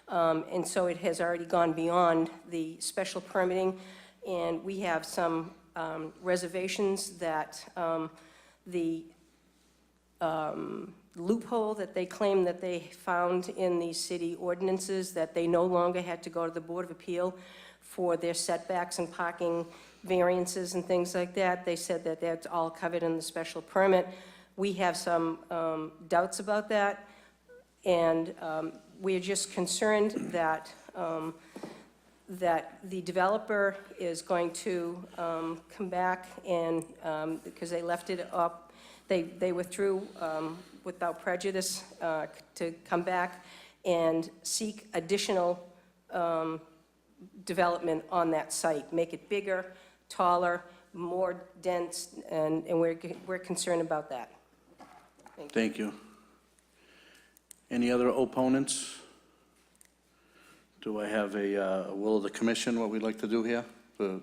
And so it has already gone beyond the special permitting, and we have some reservations that the loophole that they claim that they found in the city ordinances, that they no longer had to go to the Board of Appeal for their setbacks and parking variances and things like that. They said that that's all covered in the special permit. We have some doubts about that, and we're just concerned that that the developer is going to come back and, because they left it up, they withdrew without prejudice to come back and seek additional development on that site, make it bigger, taller, more dense, and we're concerned about that. Thank you. Any other opponents? Do I have a will of the commission, what we'd like to do here, to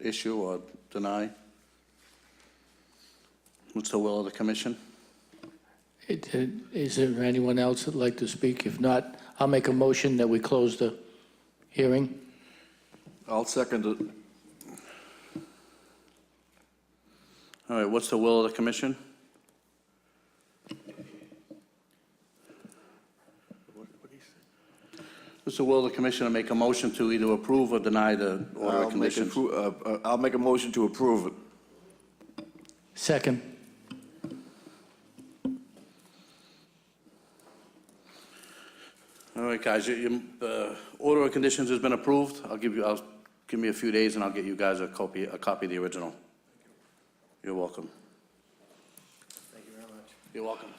issue or deny? What's the will of the commission? Is there anyone else that'd like to speak? If not, I'll make a motion that we close the hearing. I'll second it. All right, what's the will of the commission? What's the will of the commission to make a motion to either approve or deny the order of conditions? I'll make a motion to approve it. Second. All right, guys, the order of conditions has been approved. Give me a few days and I'll get you guys a copy of the original. You're welcome. Thank you very much. You're welcome.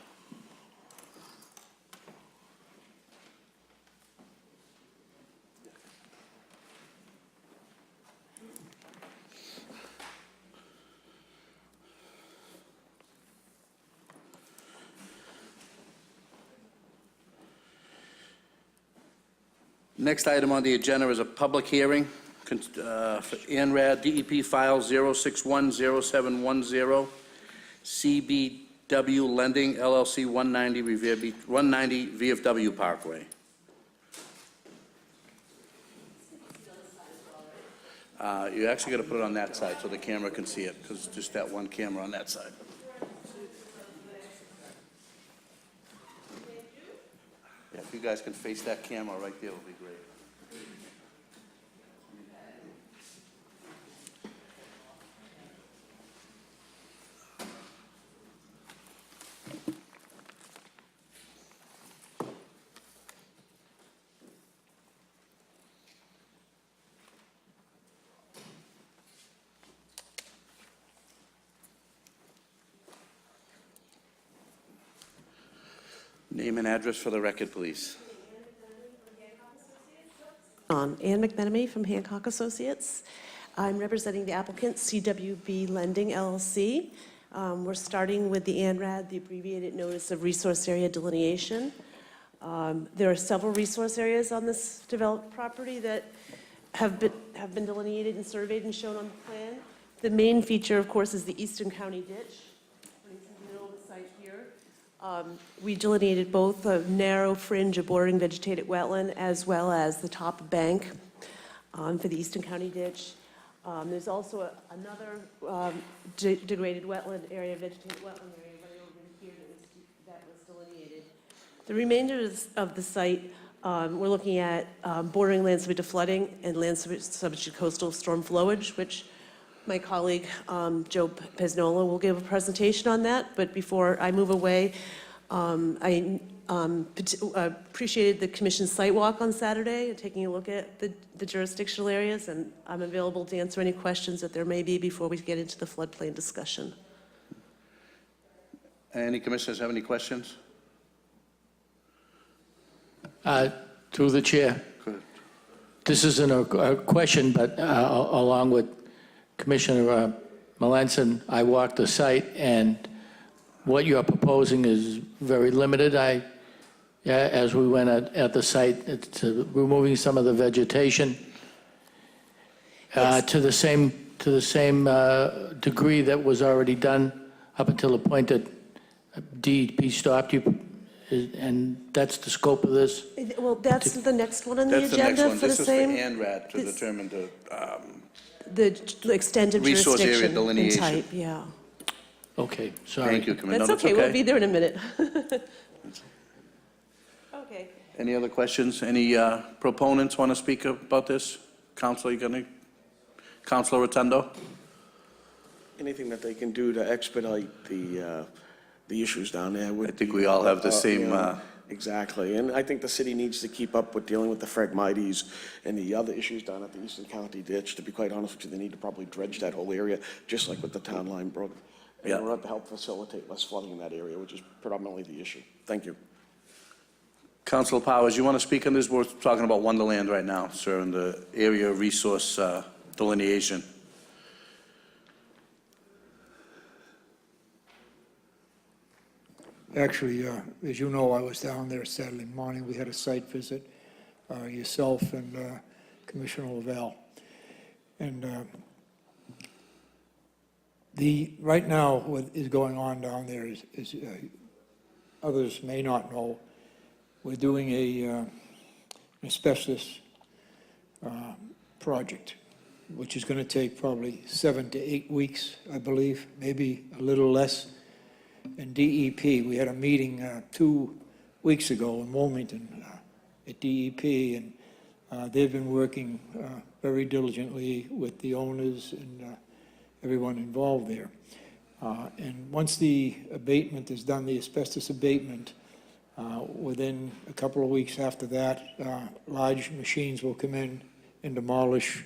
Next item on the agenda is a public hearing for ANRAD DEP File 0610710, CBW Lending LLC 190 Revere Beach, 190 VFW Parkway. You actually got to put it on that side so the camera can see it, because it's just that one camera on that side. Yeah, if you guys can face that camera right there, it'll be great. Name and address for the record, please. Ann McMenemy from Hancock Associates. I'm representing the applicant, CWB Lending LLC. We're starting with the ANRAD, the abbreviated Notice of Resource Area Delineation. There are several resource areas on this developed property that have been delineated and surveyed and shown on the plan. The main feature, of course, is the Eastern County Ditch. It's in the middle of the site here. We delineated both a narrow fringe of bordering vegetated wetland as well as the top bank for the Eastern County Ditch. There's also another degraded wetland area, vegetated wetland area right over here that was delineated. The remainder of the site, we're looking at bordering land subject to flooding and land subject to coastal storm flowage, which my colleague, Joe Pesnola, will give a presentation on that. But before I move away, I appreciated the commission's site walk on Saturday and taking a look at the jurisdictional areas, and I'm available to answer any questions that there may be before we get into the floodplain discussion. Any commissioners have any questions? Through the chair. Good. This isn't a question, but along with Commissioner Melanson, I walked the site, and what you're proposing is very limited. As we went at the site, it's removing some of the vegetation to the same degree that was already done up until the point that DEP stopped you, and that's the scope of this. Well, that's the next one on the That's the next agenda one. for the This is same. for ANRAD to determine The extended Resource area jurisdiction and delineation. type, yeah. Okay, sorry. Thank you, Commissioner. That's okay, we'll be there in a minute. Okay. Any other questions? Any proponents want to speak about this? Counselor, Counselor Rotundo? Anything that they can do to expedite the issues down there would I think be, we all have the same, you know, exactly, and I think the city needs to keep up with dealing with the Phragmites and the other issues down at the Eastern County Ditch. To be quite honest with you, they need to probably dredge that whole area, just like with the Town Line Brook, in Yeah. order to help facilitate less flooding in that area, which is predominantly the issue. Thank you. Councilor Powers, you want to speak on this? We're talking about Wonderland right now, sir, and the area resource delineation. Actually, as you know, I was down there Saturday morning. We had a site visit, yourself and Commissioner Lavelle. And right now, what is going on down there is others may not know, we're doing an asbestos project, which is going to take probably 7 to 8 weeks, I believe, maybe a little less. And DEP, we had a meeting 2 weeks ago in Wilmington at DEP, and they've been working very diligently with the owners and everyone involved there. And once the abatement is done, the asbestos abatement, within a couple of weeks after that, large machines will come in and demolish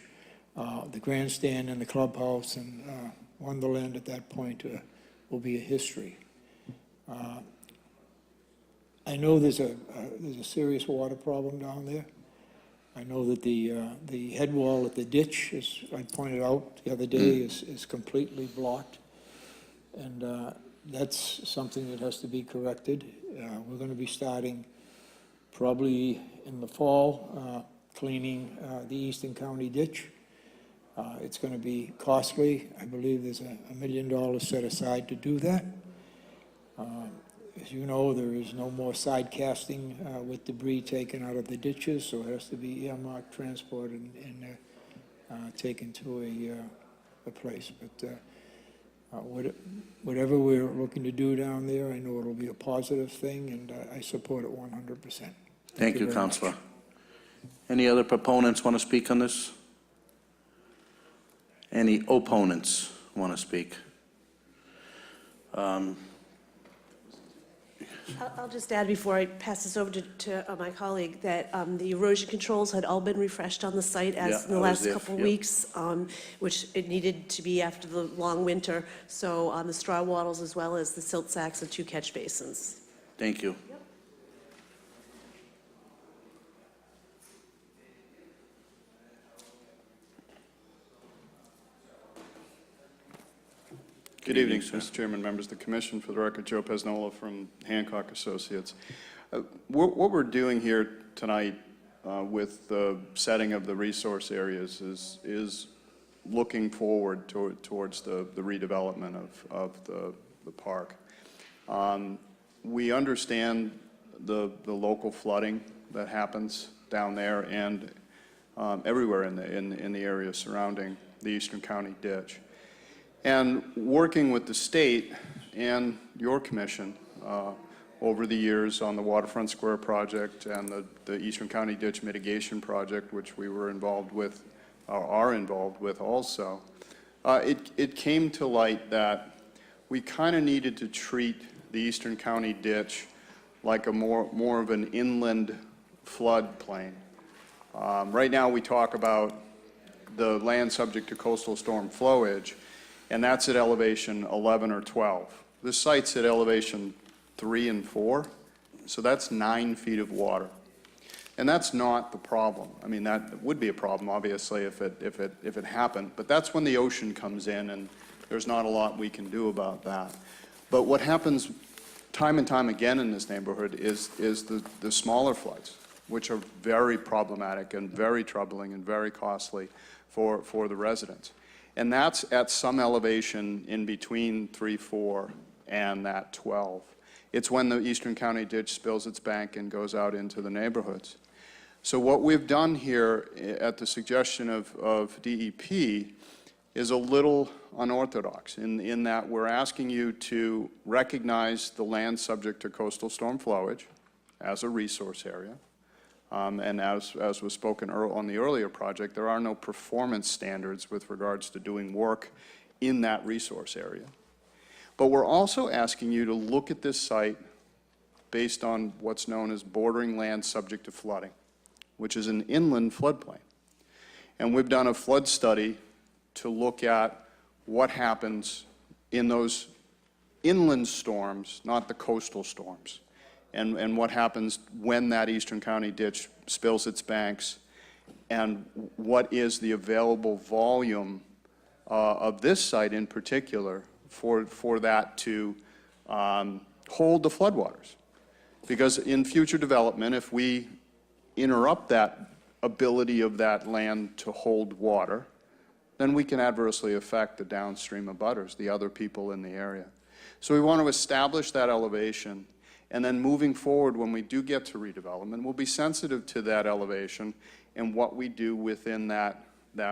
the grandstand and the clubhouse, and Wonderland at that point will be a history. I know there's a serious water problem down there. I know that the head wall at the ditch, as I pointed out the other day, is completely blocked, and that's something that has to be corrected. We're going to be starting probably in the fall, cleaning the Eastern County Ditch. It's going to be costly. I believe there's $1 million set aside to do that. As you know, there is no more side casting with debris taken out of the ditches, so it has to be earmarked, transported, and taken to a place. But whatever we're looking to do down there, I know it'll be a positive thing, and I support it 100%. Thank you, very Counselor. much. Any other proponents want to speak on this? Any opponents want to speak? I'll just add before I pass this over to my colleague that the erosion controls had all been refreshed on the site Yeah, as in the I was last there, couple yeah. weeks, which it needed to be after the long winter. So on the straw wattles as well as the silt sacks and 2 catch basins. Thank you. Good evening, sir. Mr. Chairman, members of the commission. For the record, Joe Pesnola from Hancock Associates. What we're doing here tonight with the setting of the resource areas is looking forward towards the redevelopment of the park. We understand the local flooding that happens down there and everywhere in the area surrounding the Eastern County Ditch. And working with the state and your commission over the years on the Waterfront Square project and the Eastern County Ditch Mitigation Project, which we were involved with, or are involved with also, it came to light that we kind of needed to treat the Eastern County Ditch like a more of an inland floodplain. Right now we talk about the land subject to coastal storm flowage, and that's at elevation 11 or 12. This site's at elevation 3 and 4, so that's 9 feet of water. And that's not the problem. I mean, that would be a problem, obviously, if it happened, but that's when the ocean comes in, and there's not a lot we can do about that. But what happens time and time again in this neighborhood is the smaller floods, which are very problematic and very troubling and very costly for the residents. And that's at some elevation in between 3, 4 and that 12. It's when the Eastern County Ditch spills its bank and goes out into the neighborhoods. So what we've done here at the suggestion of DEP is a little unorthodox in that we're asking you to recognize the land subject to coastal storm flowage as a resource area. And as was spoken on the earlier project, there are no performance standards with regards to doing work in that resource area. But we're also asking you to look at this site based on what's known as bordering land subject to flooding, which is an inland floodplain. And we've done a flood study to look at what happens in those inland storms, not the coastal storms. And what happens when that Eastern County Ditch spills its banks, and what is the available volume of this site in particular for that to hold the floodwaters. Because in future development, if we interrupt that ability of that land to hold water, then we can adversely affect the downstream abutters, the other people in the area. So we want to establish that elevation. And then moving forward, when we do get to redevelopment, we'll be sensitive to that elevation and what we do within that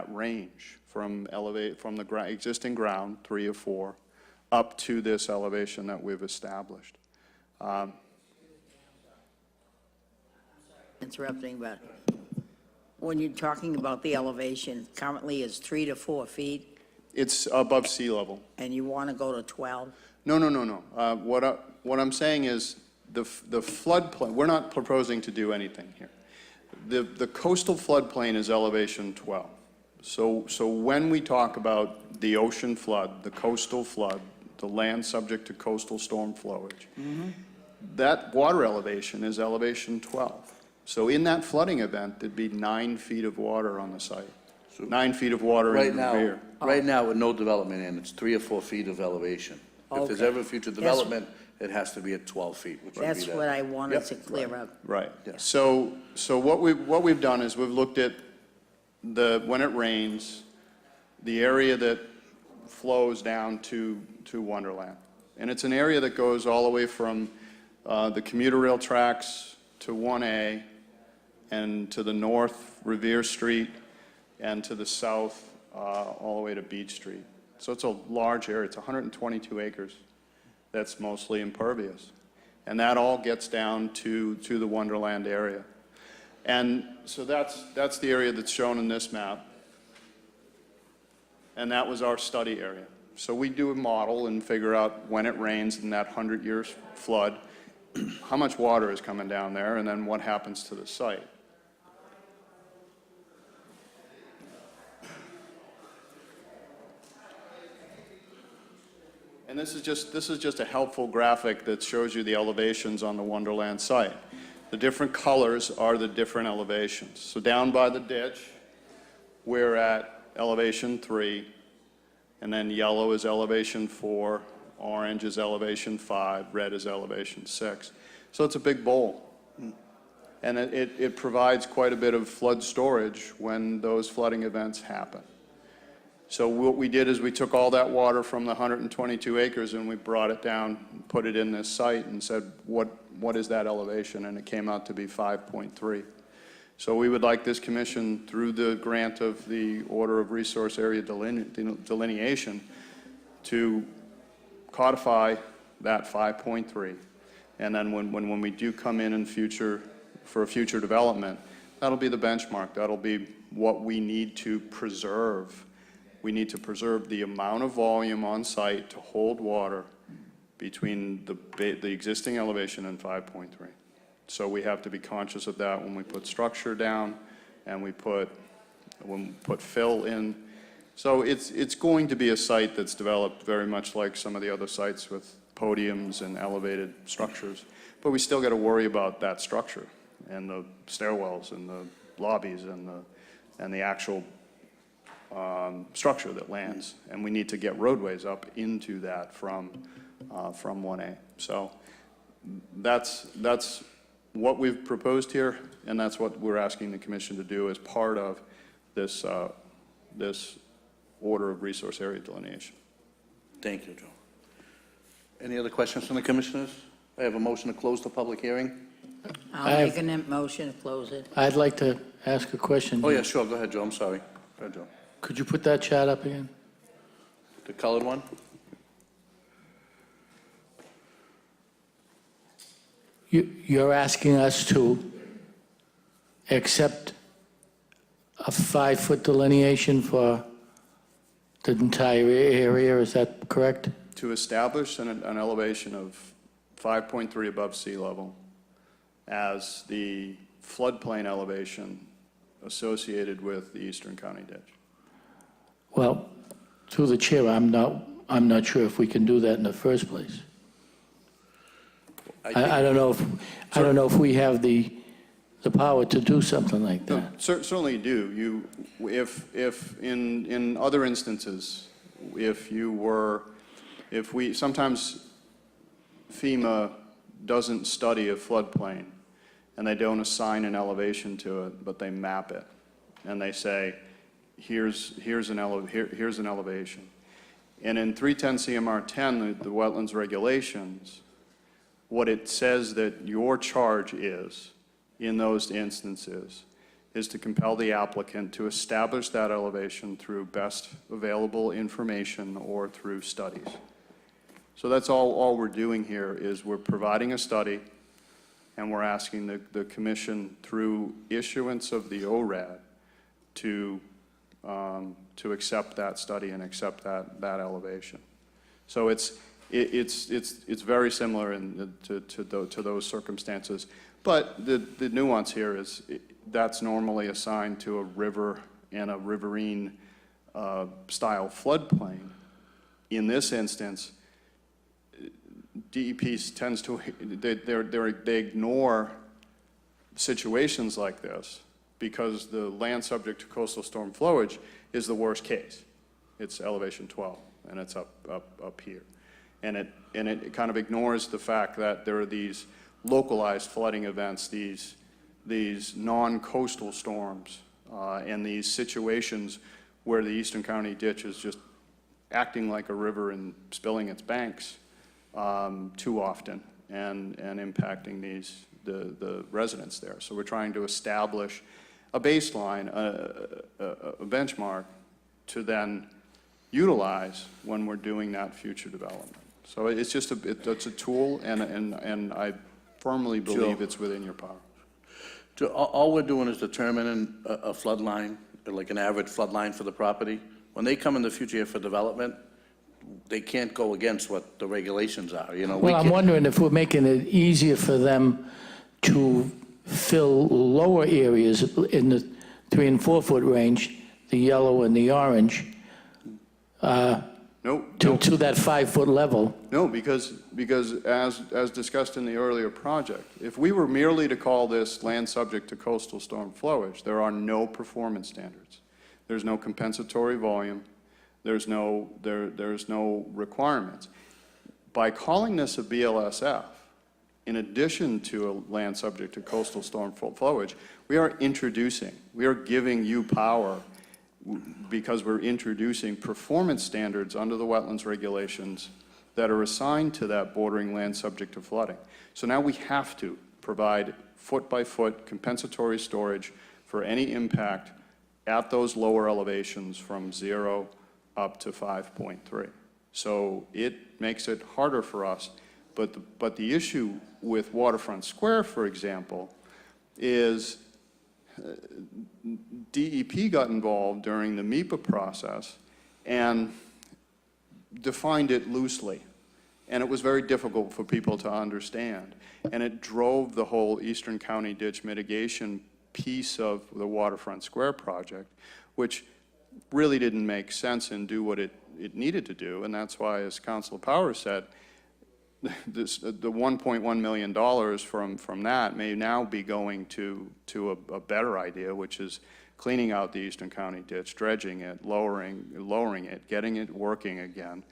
range from the existing ground, 3 or 4, up to this elevation that we've established. Interrupting, but when you're talking about the elevation, currently is 3 to 4 feet, It's above sea level. and you want to go to 12? No. What I'm saying is the floodplain, we're not proposing to do anything here. The coastal floodplain is elevation 12. So when we talk about the ocean flood, the coastal flood, the land subject to coastal storm flowage, that water elevation is elevation 12. So in that flooding event, there'd be 9 feet of water on the site. 9 feet of water in Revere. Right now, with no development in, it's 3 or 4 feet of elevation. If there's Okay. ever future development, it has to be at 12 feet, which would be That's that. what I wanted Yep. to clear up. Right. Yeah. So what we've done is we've looked at when it rains, the area that flows down to Wonderland. And it's an area that goes all the way from the commuter rail tracks to 1A, and to the north, Revere Street, and to the south, all the way to Beach Street. So it's a large area. It's 122 acres that's mostly impervious. And that all gets down to the Wonderland area. And so that's the area that's shown in this map. And that was our study area. So we do a model and figure out when it rains in that 100-year flood, how much water is coming down there, and then what happens to the site. And this is just a helpful graphic that shows you the elevations on the Wonderland site. The different colors are the different elevations. So down by the ditch, we're at elevation 3. And then yellow is elevation 4, orange is elevation 5, red is elevation 6. So it's a big bowl. And it provides quite a bit of flood storage when those flooding events happen. So what we did is we took all that water from the 122 acres and we brought it down, put it in this site and said, what is that elevation? And it came out to be 5.3. So we would like this commission, through the grant of the Order of Resource Area Delineation, to codify that 5.3. And then when we do come in future, for a future development, that'll be the benchmark. That'll be what we need to preserve. We need to preserve the amount of volume on site to hold water between the existing elevation and 5.3. So we have to be conscious of that when we put structure down and when we put fill in. So it's going to be a site that's developed very much like some of the other sites with podiums and elevated structures. But we still got to worry about that structure and the stairwells and the lobbies and the actual structure that lands. And we need to get roadways up into that from 1A. So that's what we've proposed here, and that's what we're asking the commission to do as part of this Order of Resource Area Delineation. Thank you, Joe. Any other questions from the commissioners? I have a motion to close the public hearing. I'll make a motion to close it. I'd like to ask a question. Oh, yeah, sure. Go ahead, Joe. I'm sorry. Go ahead, Joe. Could you put that chart up again? The colored one? You're asking us to accept a 5-foot delineation for the entire area, is that correct? To establish an elevation of 5.3 above sea level as the floodplain elevation associated with the Eastern County Ditch. Well, through the chair, I'm not sure if we can do that in the first place. I don't know if we have the power to do something like No, that. certainly you do. If in other instances, sometimes FEMA doesn't study a floodplain and they don't assign an elevation to it, but they map it. And they say, here's an elevation. And in 310 CMR 10, the wetlands regulations, what it says that your charge is in those instances is to compel the applicant to establish that elevation through best available information or through studies. So that's all we're doing here is we're providing a study and we're asking the commission through issuance of the ORAD to accept that study and accept that elevation. So it's very similar to those circumstances. But the nuance here is that's normally assigned to a river and a riverine style floodplain. In this instance, DEP tends to, they ignore situations like this because the land subject to coastal storm flowage is the worst case. It's elevation 12 and it's up here. And it kind of ignores the fact that there are these localized flooding events, these non-coastal storms, and these situations where the Eastern County Ditch is just acting like a river and spilling its banks too often and impacting the residents there. So we're trying to establish a baseline, a benchmark to then utilize when we're doing that future development. So it's just it's a tool, and I firmly believe it's within your power. Joe, all we're doing is determining a flood line, like an average flood line for the property. When they come in the future here for development, they can't go against what the regulations are, you know. Well, I'm wondering if we're making it easier for them to fill lower areas in the 3 and 4 foot range, the yellow and the orange, to that 5 foot level. No, because as discussed in the earlier project, if we were merely to call this land subject to coastal storm flowage, there are no performance standards. There's no compensatory volume. There's no requirements. By calling this a BLSF, in addition to a land subject to coastal storm flowage, we are giving you power because we're introducing performance standards under the wetlands regulations that are assigned to that bordering land subject to flooding. So now we have to provide foot-by-foot compensatory storage for any impact at those lower elevations from 0 up to 5.3. So it makes it harder for us. But the issue with Waterfront Square, for example, is DEP got involved during the MEPA process and defined it loosely. And it was very difficult for people to understand. And it drove the whole Eastern County Ditch Mitigation piece of the Waterfront Square project, which really didn't make sense and do what it needed to do. And that's why, as Councilor Powers said, the $1.1 million from that may now be going to a better idea, which is cleaning out the Eastern County ditch, dredging it, lowering it, getting it working again,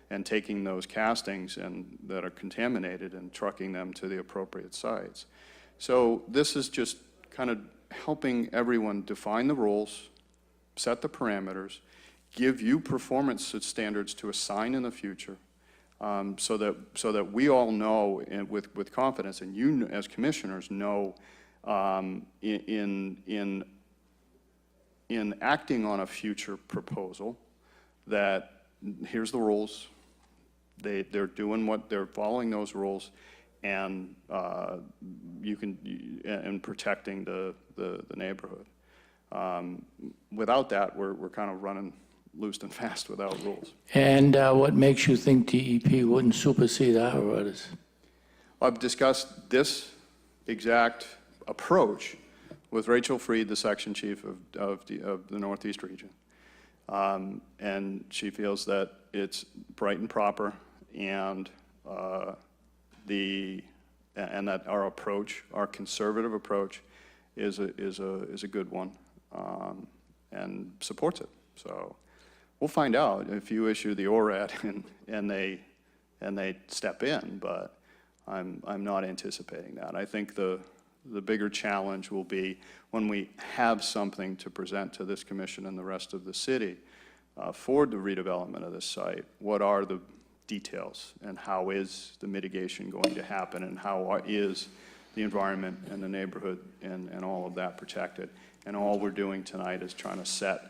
and taking those castings that are contaminated and trucking them to the appropriate sites. So this is just kind of helping everyone define the rules, set the parameters, give you performance standards to assign in the future, so that we all know with confidence, and you as commissioners know, in acting on a future proposal, that here's the rules. They're doing what they're following those rules, and and protecting the neighborhood. Without that, we're kind of running loose and fast without rules. And what makes you think DEP wouldn't supersede our orders? I've discussed this exact approach with Rachel Freed, the section chief of the Northeast region. And she feels that it's bright and proper, and that our approach, our conservative approach, is a good one, and supports it. So we'll find out if you issue the ORAD and they step in, but I'm not anticipating that. I think the bigger challenge will be when we have something to present to this commission and the rest of the city for the redevelopment of this site. What are the details, and how is the mitigation going to happen, and how is the environment and the neighborhood and all of that protected? And all we're doing tonight is trying to set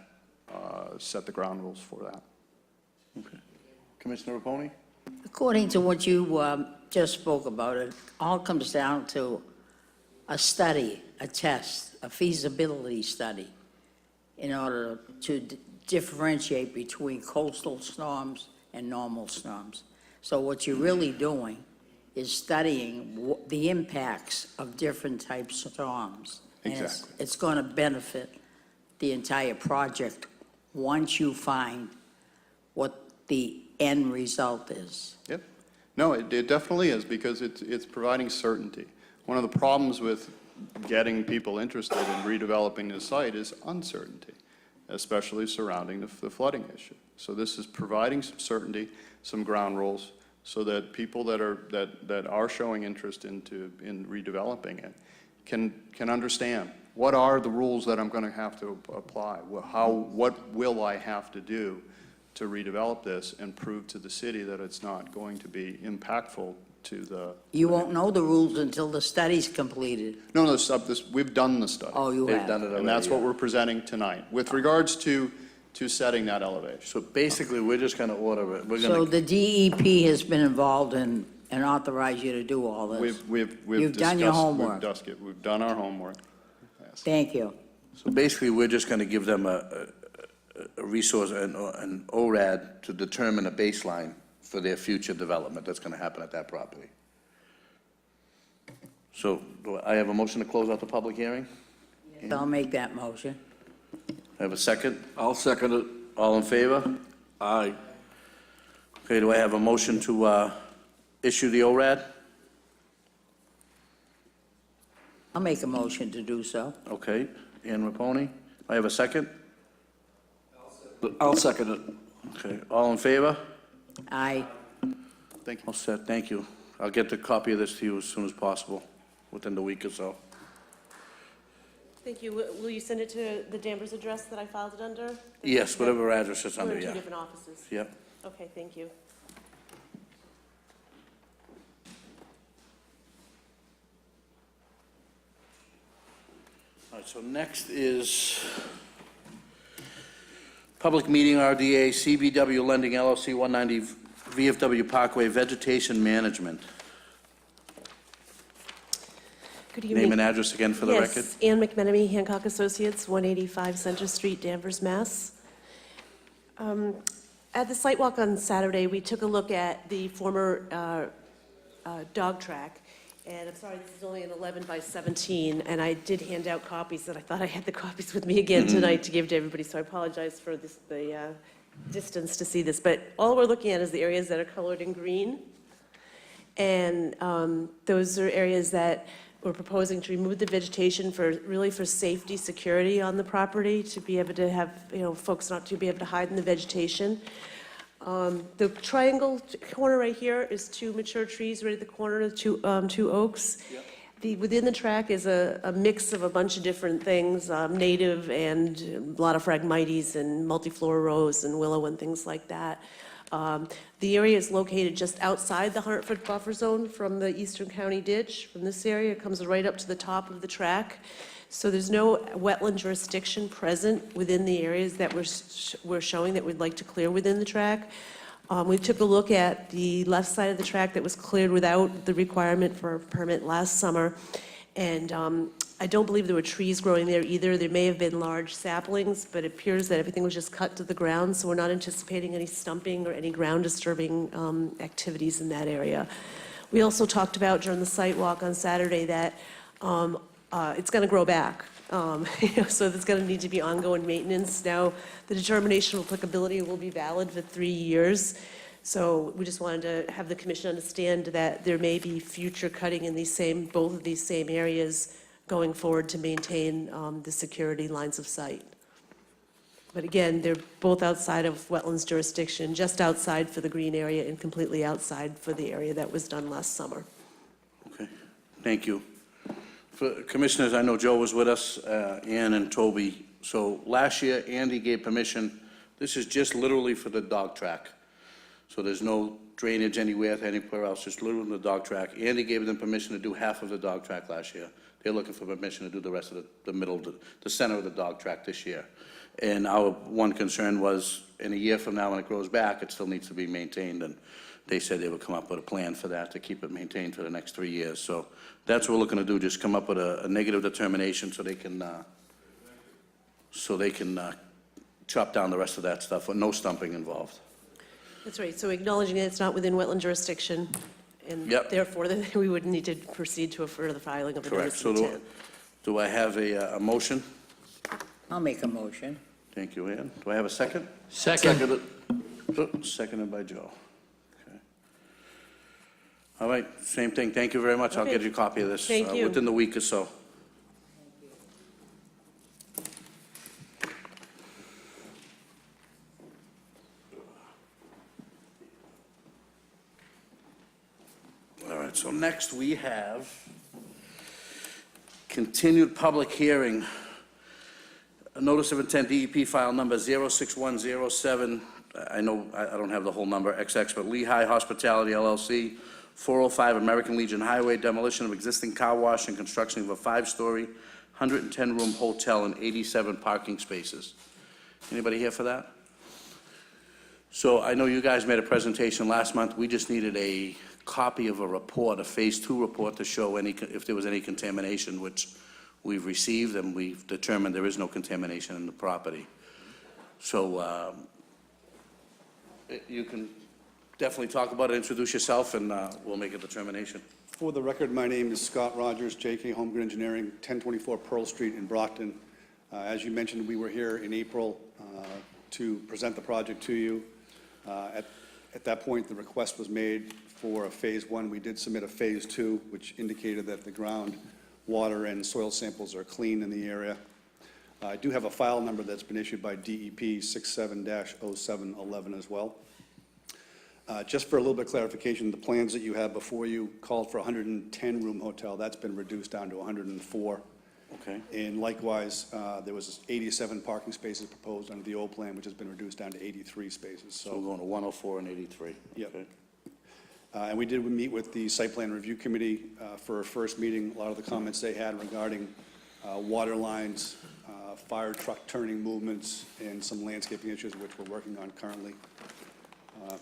the ground rules for that. Okay. Commissioner Raponi? According to what you just spoke about, it all comes down to a study, a test, a feasibility study in order to differentiate between coastal storms and normal storms. So what you're really doing is studying the impacts of different types of storms. Exactly. And it's going to benefit the entire project once you find what the end result is. Yep. No, it definitely is, because it's providing certainty. One of the problems with getting people interested in redeveloping this site is uncertainty, especially surrounding the flooding issue. So this is providing some certainty, some ground rules, so that people that are showing interest in redeveloping it can understand what are the rules that I'm going to have to apply. What will I have to do to redevelop this and prove to the city that it's not going to be impactful to the. You won't know the rules until the study's completed. No, we've done the study. Oh, you They've have. done it already. And that's what we're presenting tonight with regards to setting that elevation. So basically, we're just going to order it. We're So going the DEP has been involved and authorized you to do all this? We've You've done your discussed- homework. We've done our homework. Yes. Thank you. So basically, we're just going to give them a resource, an ORAD, to determine a baseline for their future development that's going to happen at that property. So do I have a motion to close out the public hearing? I'll make that motion. I have a second? I'll second it. All in favor? Aye. Okay, do I have a motion to issue the ORAD? I'll make a motion to do so. Okay, Ann Raponi. I have a second? I'll second it. Okay, all in favor? Aye. Thank you. All set, thank you. I'll get the copy of this to you as soon as possible, within the week or so. Thank you. Will you send it to the Danvers address that I filed it under? Yes, whatever address it's We're under, in two yeah. different offices. Yep. Okay, thank you. All right, so next is public meeting RDA CBW Lending LLC 190 VFW Parkway Vegetation Management. Good evening. Name and address again for the record. Yes, Ann McMenemy, Hancock Associates, 185 Center Street, Danvers, Mass. At the site walk on Saturday, we took a look at the former dog track, and I'm sorry, this is only an 11 by 17, and I did hand out copies, and I thought I had the copies with me again tonight to give to everybody, so I apologize for this, the distance to see this, but all we're looking at is the areas that are colored in green, and those are areas that we're proposing to remove the vegetation really for safety, security on the property, to be able to have, folks not to be able to hide in the vegetation. The triangle corner right here is 2 mature trees right at the corner of 2 oaks. Yep. Within the track is a mix of a bunch of different things, native and a lot of Phragmites and multiflora rose and willow and things like that. The area is located just outside the 100-foot buffer zone from the Eastern County Ditch. From this area, it comes right up to the top of the track. So there's no wetland jurisdiction present within the areas that we're showing that we'd like to clear within the track. We took a look at the left side of the track that was cleared without the requirement for a permit last summer. And I don't believe there were trees growing there either. There may have been large saplings, but it appears that everything was just cut to the ground, so we're not anticipating any stumping or any ground disturbing activities in that area. We also talked about during the site walk on Saturday that it's going to grow back. So there's going to need to be ongoing maintenance. Now, the determination of applicability will be valid for 3 years. So we just wanted to have the commission understand that there may be future cutting in both of these same areas going forward to maintain the security lines of sight. But again, they're both outside of wetlands jurisdiction, just outside for the green area and completely outside for the area that was done last summer. Okay, thank you. For commissioners, I know Joe was with us, Ann and Toby. So last year, Andy gave permission. This is just literally for the dog track. So there's no drainage anywhere else, just literally the dog track. Andy gave them permission to do half of the dog track last year. They're looking for permission to do the rest of the middle, the center of the dog track this year. And our one concern was, in a year from now when it grows back, it still needs to be maintained. And they said they would come up with a plan for that, to keep it maintained for the next 3 years. So that's what we're looking to do, just come up with a negative determination so they can chop down the rest of that stuff with no stumping involved. That's right, so acknowledging that it's not within wetland jurisdiction, and Yep. therefore that we would need to proceed to a further filing of a Correct. notice So of intent. do I have a motion? I'll make a motion. Thank you, Ann. Do I have a second? Second. Seconded by Joe. Okay. All right, same thing. Thank you very much. I'll Okay. get you a copy of this Thank you. within the week or so. All right, so next we have continued public hearing. A notice of intent, DEP file number 06107. I know I don't have the whole number, XX, but Lehigh Hospitality LLC, 405 American Legion Highway, demolition of existing car wash and construction of a 5-story, 110-room hotel and 87 parking spaces. Anybody here for that? So I know you guys made a presentation last month. We just needed a copy of a report, a Phase 2 report, to show if there was any contamination, which we've received, and we've determined there is no contamination in the property. So you can definitely talk about it, introduce yourself, and we'll make a determination. For the record, my name is Scott Rogers, JK Holmgren Engineering, 1024 Pearl Street in Brockton. As you mentioned, we were here in April to present the project to you. At that point, the request was made for a Phase 1. We did submit a Phase 2, which indicated that the ground water and soil samples are clean in the area. I do have a file number that's been issued by DEP 67-0711 as well. Just for a little bit of clarification, the plans that you have before you called for a 110-room hotel. That's been reduced down to 104. Okay. And likewise, there was 87 parking spaces proposed under the old plan, which has been reduced down to 83 spaces. So we're going to 104 and 83. Yep. Okay. And we did meet with the Site Plan Review Committee for a first meeting. A lot of the comments they had regarding water lines, fire truck turning movements, and some landscaping issues, which we're working on currently. I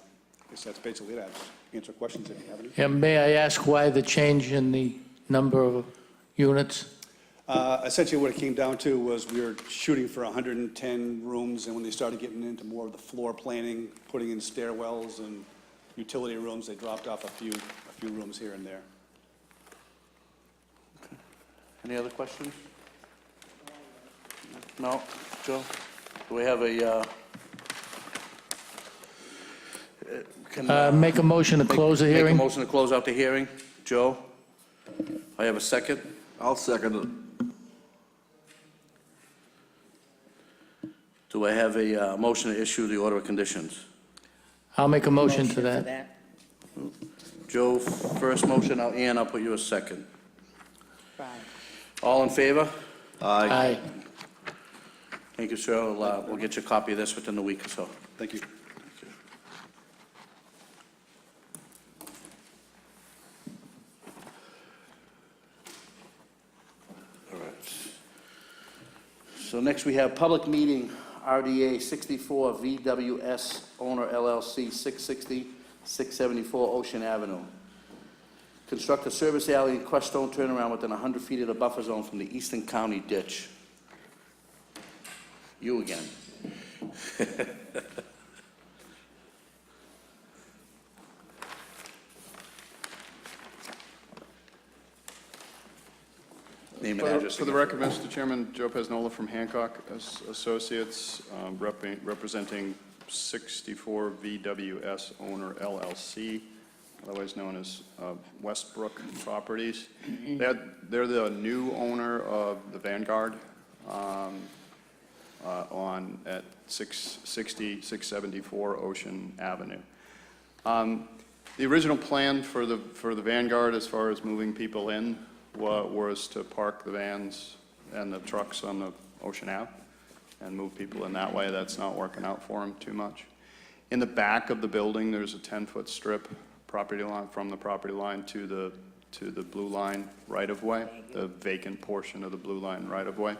guess that's basically it. I'll just answer questions if you have any. And may I ask why the change in the number of units? Essentially, what it came down to was we were shooting for 110 rooms, and when they started getting into more of the floor planning, putting in stairwells and utility rooms, they dropped off a few rooms here and there. Any other questions? No? Joe? Do we have a, Make a motion to close the Make a hearing? motion to close out the hearing. Joe? I have a second. I'll second it. Do I have a motion to issue the order of conditions? I'll make a motion to for that. Joe, first motion, Ann, I'll put you a second. Right. All in favor? Aye. Thank you, sir. We'll get you a copy of this within a week or so. Thank you. All right. So next we have public meeting, RDA 64 VWS owner LLC, 660, 674 Ocean Avenue. Construct a service alley and crushed stone turnaround within 100 feet of the buffer zone from the Eastern County ditch. You again. Name and address. For the again. record, Mr. Chairman, Joe Pesnola from Hancock Associates, representing 64 VWS owner LLC, otherwise known as Westbrook Properties. They're the new owner of the Vanguard at 660, 674 Ocean Avenue. The original plan for the Vanguard, as far as moving people in, was to park the vans and the trucks on the Ocean Ave and move people in that way. That's not working out for them too much. In the back of the building, there's a 10-foot strip property line from the property line to the blue line right-of-way, the vacant portion of the blue line right-of-way.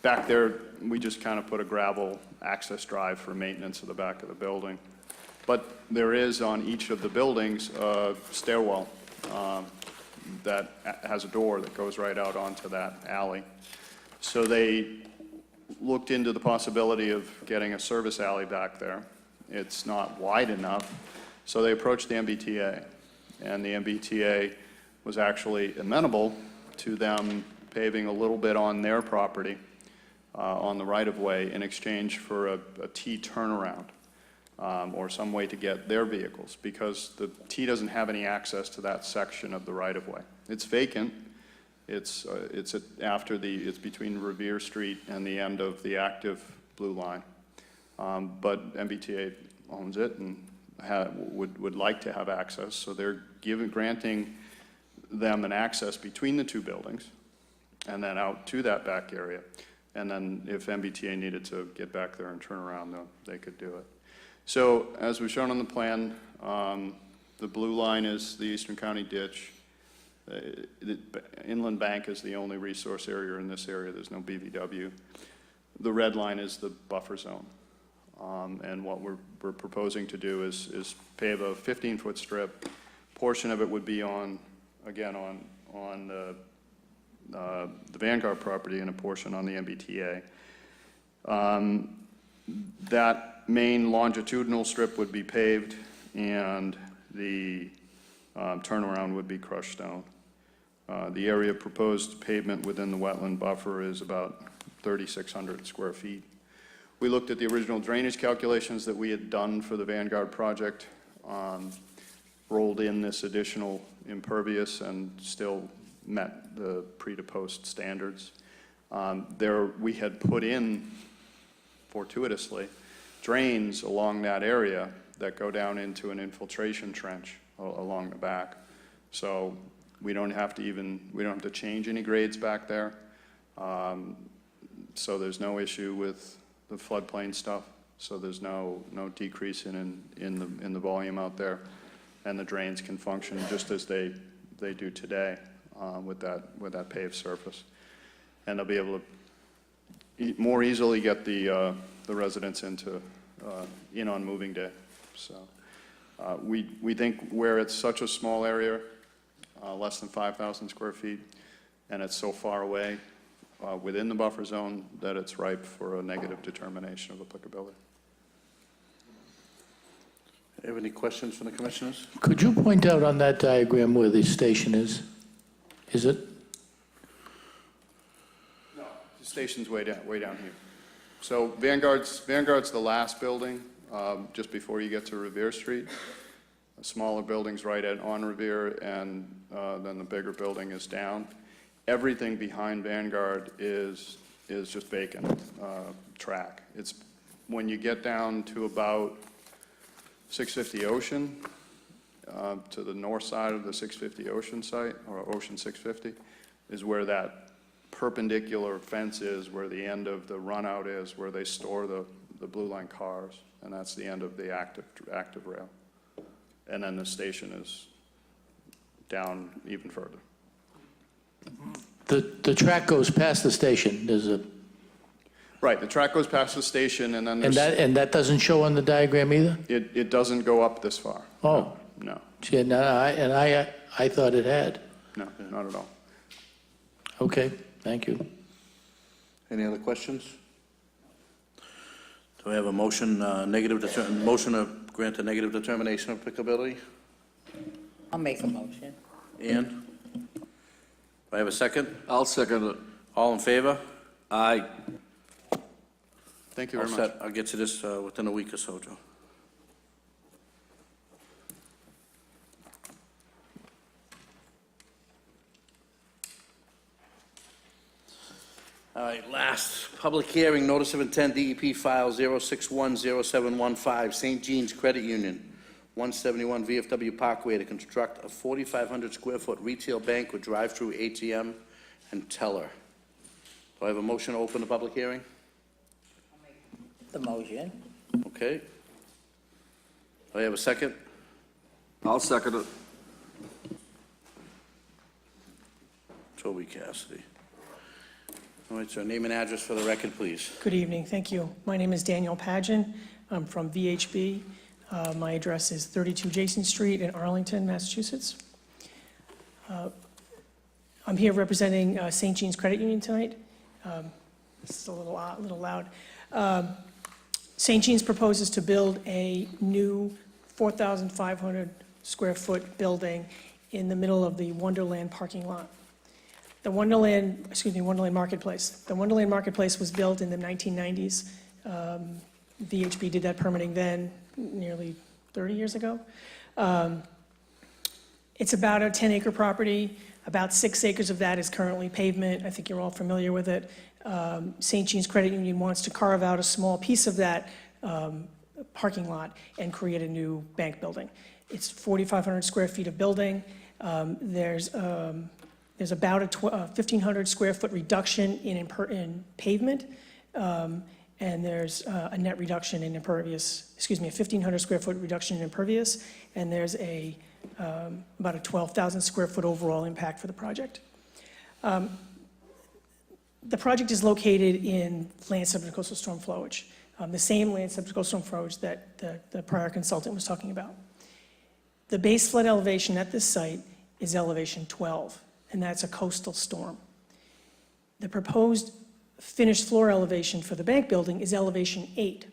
Back there, we just kind of put a gravel access drive for maintenance of the back of the building. But there is on each of the buildings a stairwell that has a door that goes right out onto that alley. So they looked into the possibility of getting a service alley back there. It's not wide enough, so they approached the MBTA, and the MBTA was actually amenable to them paving a little bit on their property, on the right-of-way, in exchange for a T turnaround, or some way to get their vehicles, because the T doesn't have any access to that section of the right-of-way. It's vacant. It's between Revere Street and the end of the active blue line. But MBTA owns it and would like to have access, so they're granting them an access between the two buildings and then out to that back area. And then if MBTA needed to get back there and turn around, they could do it. So as was shown on the plan, the blue line is the Eastern County ditch. The Inland Bank is the only resource area in this area. There's no BVW. The red line is the buffer zone. And what we're proposing to do is pave a 15-foot strip. Portion of it would be on the Vanguard property, and a portion on the MBTA. That main longitudinal strip would be paved, and the turnaround would be crushed stone. The area of proposed pavement within the wetland buffer is about 3,600 square feet. We looked at the original drainage calculations that we had done for the Vanguard project, rolled in this additional impervious, and still met the pre to post standards. We had put in fortuitously drains along that area that go down into an infiltration trench along the back. So we don't have to change any grades back there. So there's no issue with the floodplain stuff. So there's no decrease in the volume out there. And the drains can function just as they do today with that paved surface. And they'll be able to more easily get the residents in on moving day. So we think where it's such a small area, less than 5,000 square feet, and it's so far away within the buffer zone that it's ripe for a negative determination of applicability. Have any questions from the commissioners? Could you point out on that diagram where the station is? Is it? No, the station's way down here. So Vanguard's the last building, just before you get to Revere Street. A smaller building's right on Revere, and then the bigger building is down. Everything behind Vanguard is just vacant track. It's when you get down to about 650 Ocean, to the north side of the 650 Ocean site, or Ocean 650, is where that perpendicular fence is, where the end of the runout is, where they store the Blue Line cars, and that's the end of the active rail. And then the station is down even further. The track goes past the station. There's a, Right, the track goes past the station, and then and there's... that doesn't show on the diagram either? It doesn't go up this far. Oh. No, Gee, and I thought it had. no, not at all. Okay, thank you. Any other questions? Do I have a motion, motion to grant a negative determination of applicability? I'll make a motion. And? Do I have a second? I'll second it. All in favor? Aye. Thank you All very much. set. I'll get you this within a week or so, Joe. All right, last public hearing, notice of intent, DEP file 0610715, St. Jean's Credit Union, 171 VFW Parkway, to construct a 4,500 square foot retail bank with drive-through ATM and teller. Do I have a motion to open the public hearing? The motion. Okay. Do I have a second? I'll second it. Toby Cassidy. All right, sir, name and address for the record, please. Good evening, thank you. My name is Daniel Pageon. I'm from VHB. My address is 32 Jason Street in Arlington, Massachusetts. I'm here representing St. Jean's Credit Union tonight. This is a little loud. St. Jean's proposes to build a new 4,500 square foot building in the middle of the Wonderland parking lot. The Wonderland Marketplace. The Wonderland Marketplace was built in the 1990s. VHB did that permitting then, nearly 30 years ago. It's about a 10-acre property. About 6 acres of that is currently pavement. I think you're all familiar with it. St. Jean's Credit Union wants to carve out a small piece of that parking lot and create a new bank building. It's 4,500 square feet of building. There's about a 1,500 square foot reduction in pavement, and there's a net reduction in impervious, a 1,500 square foot reduction in impervious, and there's about a 12,000 square foot overall impact for the project. The project is located in land subject to coastal storm flowage, the same land subject to coastal storm flowage that the prior consultant was talking about. The base flood elevation at this site is elevation 12, and that's a coastal storm. The proposed finished floor elevation for the bank building is elevation 8.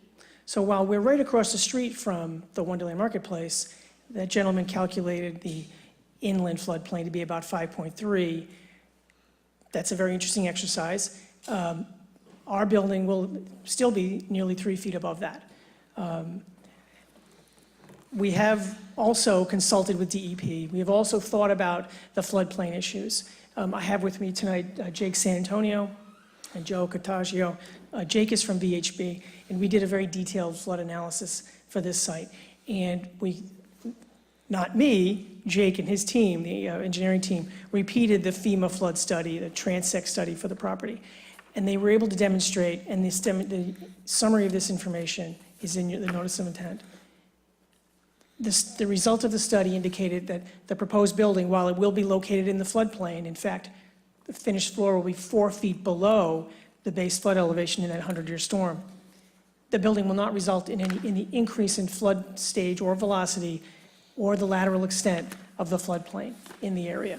So while we're right across the street from the Wonderland Marketplace, that gentleman calculated the inland floodplain to be about 5.3. That's a very interesting exercise. Our building will still be nearly 3 feet above that. We have also consulted with DEP. We have also thought about the floodplain issues. I have with me tonight Jake San Antonio, and Joe Cottagio. Jake is from VHB, and we did a very detailed flood analysis for this site. And we, not me, Jake and his team, the engineering team, repeated the FEMA flood study, the transect study for the property. And they were able to demonstrate, and the summary of this information is in the notice of intent. The result of the study indicated that the proposed building, while it will be located in the floodplain, in fact, the finished floor will be 4 feet below the base flood elevation in that 100-year storm. The building will not result in the increase in flood stage or velocity or the lateral extent of the floodplain in the area.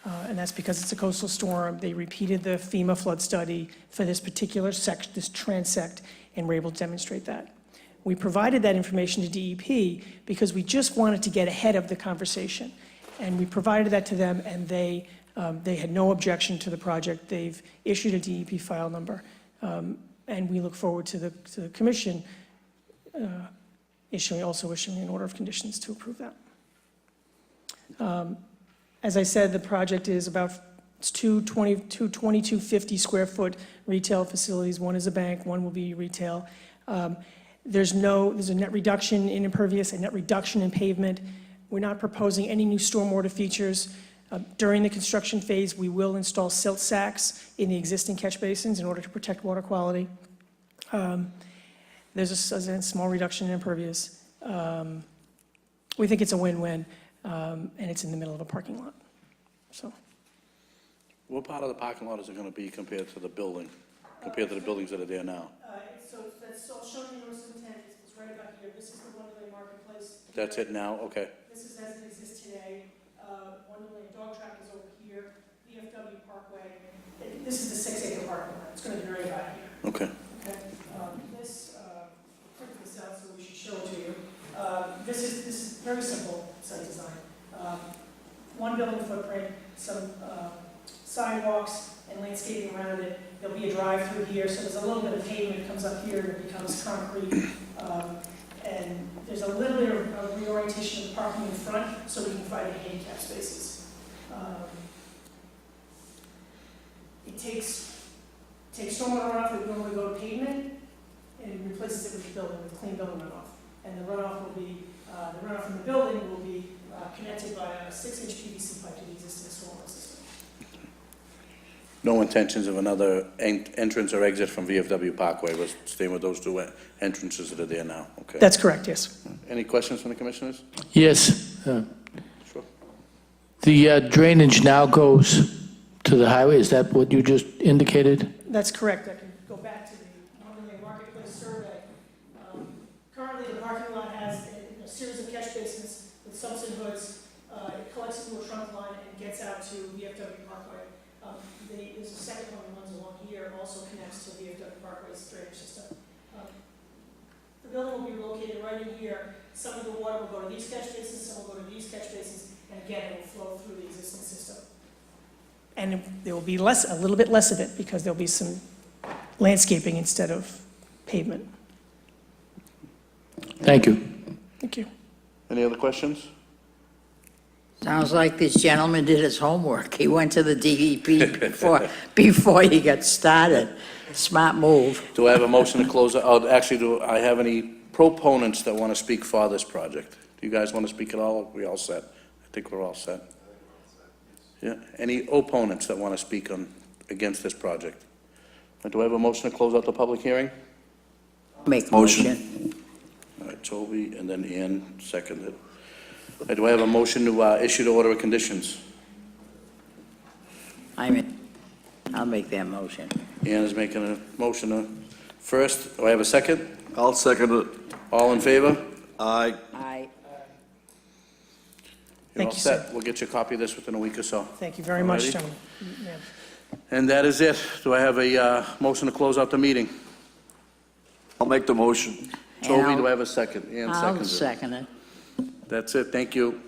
And that's because it's a coastal storm. They repeated the FEMA flood study for this particular section, this transect, and were able to demonstrate that. We provided that information to DEP because we just wanted to get ahead of the conversation. And we provided that to them, and they had no objection to the project. They've issued a DEP file number, and we look forward to the commission issuing an order of conditions to approve that. As I said, the project is about two 2,250 square foot retail facilities. One is a bank, one will be retail. There's a net reduction in impervious, a net reduction in pavement. We're not proposing any new stormwater features. During the construction phase, we will install silt sacks in the existing catch basins in order to protect water quality. There's a small reduction in impervious. We think it's a win-win, and it's in the middle of a parking lot. So, What part of the parking lot is it going to be compared to the building, compared to the buildings that are there now? so that's all shown in the notice of intent. It's right about here. This is the Wonderland Marketplace. That's it now? Okay. This is as it exists today. Wonderland Dog Track is over here. VFW Parkway. This is the 6-acre parking lot. It's going to be right about here. Okay. Okay. This printed this out, so we should show it to you. This is very simple site design. One building footprint, some sidewalks and landscaping around it. There'll be a drive-through here, so there's a little bit of pavement that comes up here and it becomes concrete. And there's a little bit of reorientation of the parking in front so we can find the handicap spaces. It takes stormwater runoff that would normally go to pavement and replaces it with building, with clean building runoff. And the runoff will be, the runoff from the building will be connected by a 6-inch PVC pipe to the existing stormwater system. No intentions of another entrance or exit from VFW Parkway? We're staying with those two entrances that are there now? Okay. That's correct, yes. Any questions from the commissioners? Yes. Sure. The drainage now goes to the highway. Is that what you just indicated? That's correct. I can go back to the Wonderland Marketplace survey. Currently, the parking lot has a series of catch basins with sumps and hoods. It collects into a trunk line and gets out to VFW Parkway. There's a second one that runs along here, also connects to VFW Parkway's drainage system. The building will be located right in here. Some of the water will go to these catch basins, some will go to these catch basins, and again, it will flow through the existing system. And there will be a little bit less of it because there'll be some landscaping instead of pavement. Thank you. Thank you. Any other questions? Sounds like this gentleman did his homework. He went to the DEP before he got started. Smart move. Do I have a motion to close? Actually, do I have any proponents that want to speak for this project? Do you guys want to speak at all? Are we all set? I think we're all set. Yeah. Any opponents that want to speak against this project? Do I have a motion to close out the public hearing? Make a motion. All right, Toby, and then Ann seconded. Do I have a motion to issue the order of conditions? I'll make that motion. Ann is making a motion. First, do I have a second? I'll second it. All in favor? Aye. Aye. You're all Thank you, set. We'll get you a copy of this within a week or so. Thank you very much, Alrighty. gentlemen. Yeah. And that is it. Do I have a motion to close out the meeting? I'll make the motion. Toby, And do I have a second? Ann I'll seconds it. second it. That's it. Thank you.